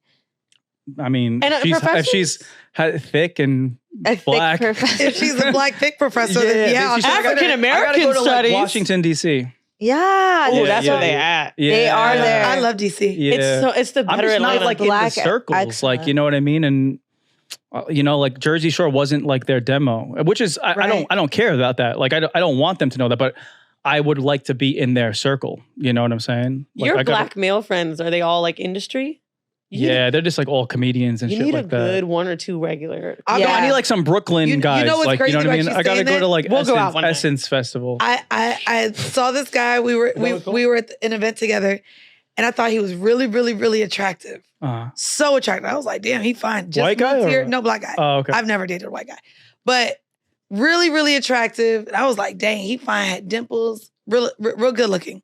I mean, And if she's thick and A black. thick professor. If she's a black thick professor, then yeah, she said, I gotta- African American I gotta go to, like, studies. Washington, D.C. Yeah. Oh, Yeah, that's yeah, where they yeah. at. Yeah. They are there. I love DC. Yeah. It's the I'm better just not Atlanta. like in the Black circles, excellent. like, you know what I mean? And like Jersey Shore wasn't like their demo, which is I don't care about that. Like I don't want them to know that, but I would like to be in their circle. You know what I'm saying? Like, Your I gotta- black male friends, are they all like industry? Yeah, they're just like all comedians and You shit need like a that. good one or two regular. I'll Yeah. go- I need like some Brooklyn You guys. know what's like, crazy you know what I about mean? you I gotta saying go that? to like We'll go out one night. Essence Festival. I saw this guy. We were at an event together, and I thought he was really, really, really attractive. So attractive. I was like, damn, he fine. Just White guy moved or- here. No, black guy. Oh, okay. I've never dated a white guy, but really, really attractive. And I was like, dang, he fine. Had dimples. Real good looking.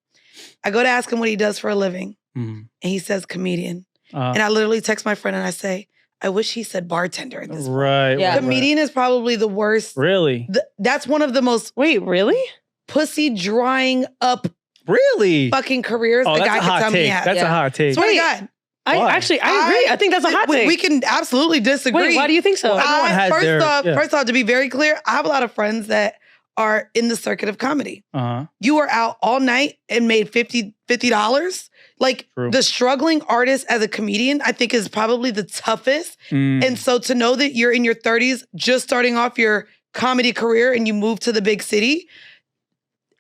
I go to ask him what he does for a living, and he says comedian. And I literally text my friend and I say, I wish he said bartender at this point. Right. Yeah. right. Comedian is probably the worst. Really? That's one of the most Wait, really? pussy drying up Really? fucking careers Oh, a that's guy a can hot tell me he take. has. That's a hot take. Swear to Wait. God. I agree. I think that's a hot take. We can absolutely disagree. Wait, why do you think so? Everyone has first off, to be very clear, I have a lot of friends that are in the circuit of comedy. You were out all night and made $50. Like True. The struggling artist as a comedian, I think is probably the toughest. And so to know that you're in your 30s, just starting off your comedy career and you move to the big city,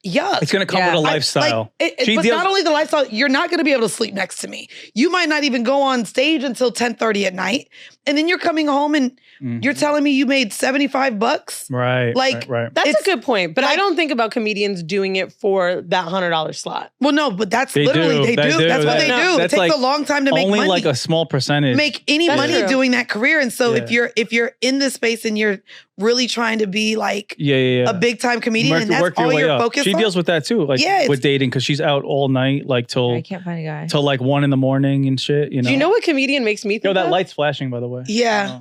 it's going to come with a lifestyle. But not only the lifestyle, you're not going to be able to sleep next to me. You might not even go on stage until 10:30 at night. And then you're coming home and you're telling me you made $75. Right. Right. That's a good point. But I don't think about comedians doing it for that $100 slot. Well, no, but that's they literally, they do. That's what they do. It takes a long time to make money. Only like a small percentage. Make any money doing that career. And so if you're in this space and you're really trying to be like a big time comedian and that's all you're focused on. She deals with that too, like with dating, because she's out all night, like till I can't find a guy. Till like 1 a.m. and shit. You know. Do you know what comedian makes me think? Yo, that light's flashing, by the way. Yeah.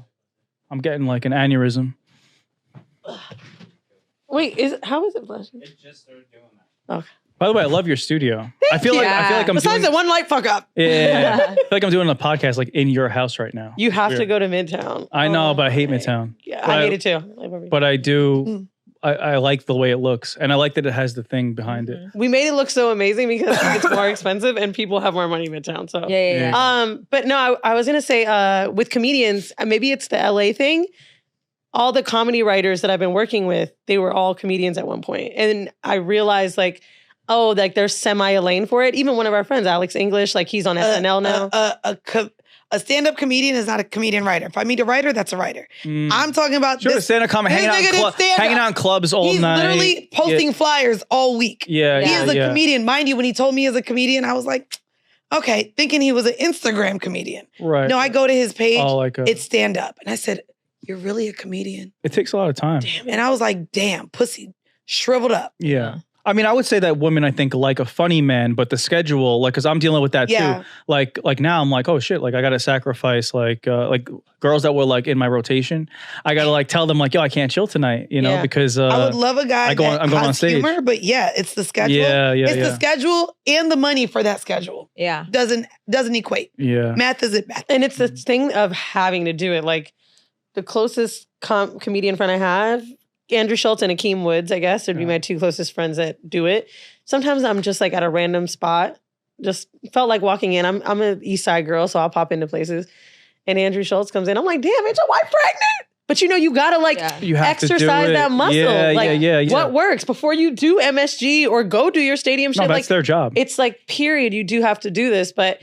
I'm getting like an aneurysm. Wait, how is it flashing? It just started doing that. Okay. By the way, I love your studio. I feel like I'm besides the one light fuck up. Yeah. I feel like I'm doing a podcast like in your house right now. You have to go to Midtown. I know, but I hate Midtown. Yeah, I hate it too. But I do. I like the way it looks, and I like that it has the thing behind it. We made it look so amazing because it's more expensive and people have more money in Midtown. So but no, I was gonna say with comedians, maybe it's the LA thing. All the comedy writers that I've been working with, they were all comedians at one point, and I realized like, oh, like there's semi a lane for it. Even one of our friends, Alex English, like he's on SNL now. A stand-up comedian is not a comedian writer. If I meet a writer, that's a writer. I'm talking about this stand-up comic hanging out in clubs all He's night. He's literally posting flyers all week. He is a comedian. Mind you, when he told me he was a comedian, I was like, okay, thinking he was an Instagram comedian. Right. No, I go to his page. It's stand-up. And I said, you're really a comedian? It takes a lot of time. Damn. And I was like, damn, pussy, shriveled up. Yeah. I mean, I would say that women, I think, like a funny man, but the schedule, like, because I'm dealing with that too. Like now, I'm like, oh shit, like I got to sacrifice, like girls that were like in my rotation. I got to like tell them like, yo, I can't chill tonight, you know, because I would love a guy I'm going on stage. Humor, but it's the schedule. It's the schedule and the money for that schedule. Yeah, doesn't equate. Yeah, math isn't math, and it's the thing of having to do it. Like the closest comedian friend I have. Andrew Schultz and Akeem Woods, I guess, would be my two closest friends that do it. Sometimes I'm just like at a random spot. Just felt like walking in. I'm an East Side girl, so I'll pop into places. And Andrew Schultz comes in. I'm like, damn, ain't your wife pregnant? But you gotta like exercise that muscle. Yeah. What works before you do MSG or go do your stadium shit? No, that's their job. It's like, period, you do have to do this. But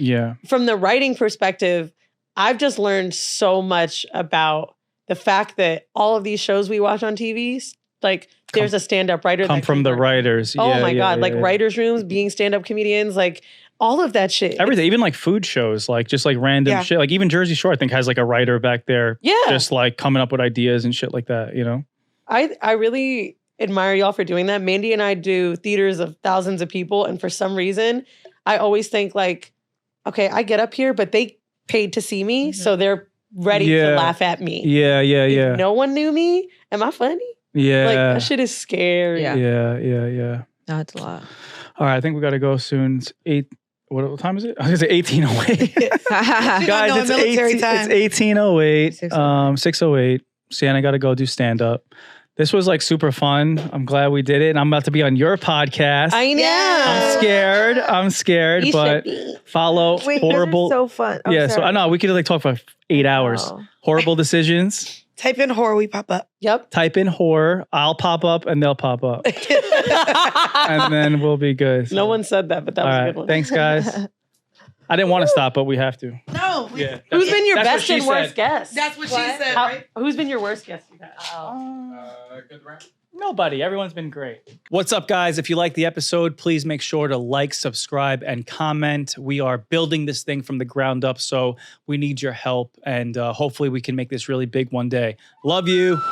from the writing perspective, I've just learned so much about the fact that all of these shows we watch on TVs, like there's a stand-up writer. Come from the writers. Oh my God. Like writers' rooms, being stand-up comedians, like all of that shit. Everything, even like food shows, like just like random shit. Like even Jersey Shore, I think, has like a writer back there. Yeah. Just like coming up with ideas and shit like that, you know? I really admire y'all for doing that. Mandii and I do theaters of thousands of people. And for some reason, I always think like, okay, I get up here, but they paid to see me. So they're ready to laugh at me. Yeah. If no one knew me, am I funny? Yeah. Like, that shit is scary. Yeah. No, it's a lot. All right, I think we got to go soon. It's 8. What time is it? I was going to say 18:08. Guys, it's 18:08. 6:08. Sienna got to go do stand-up. This was like super fun. I'm glad we did it. And I'm about to be on your podcast. I know. I'm scared, but follow Horrible. So fun. So I know we could like talk for 8 hours. Horrible Decisions. Type in horror, we pop up. Yep. Type in horror. I'll pop up and they'll pop up. And then we'll be good. So. No one said that, but that was a good one. Thanks, guys. I didn't want to stop, but we have to. No. Who's been your best and worst guest? That's what she said, right? Who's been your worst guest you've had? Good round. Nobody. Everyone's been great. What's up, guys? If you like the episode, please make sure to like, subscribe, and comment. We are building this thing from the ground up, so we need your help, and hopefully we can make this really big one day. Love you.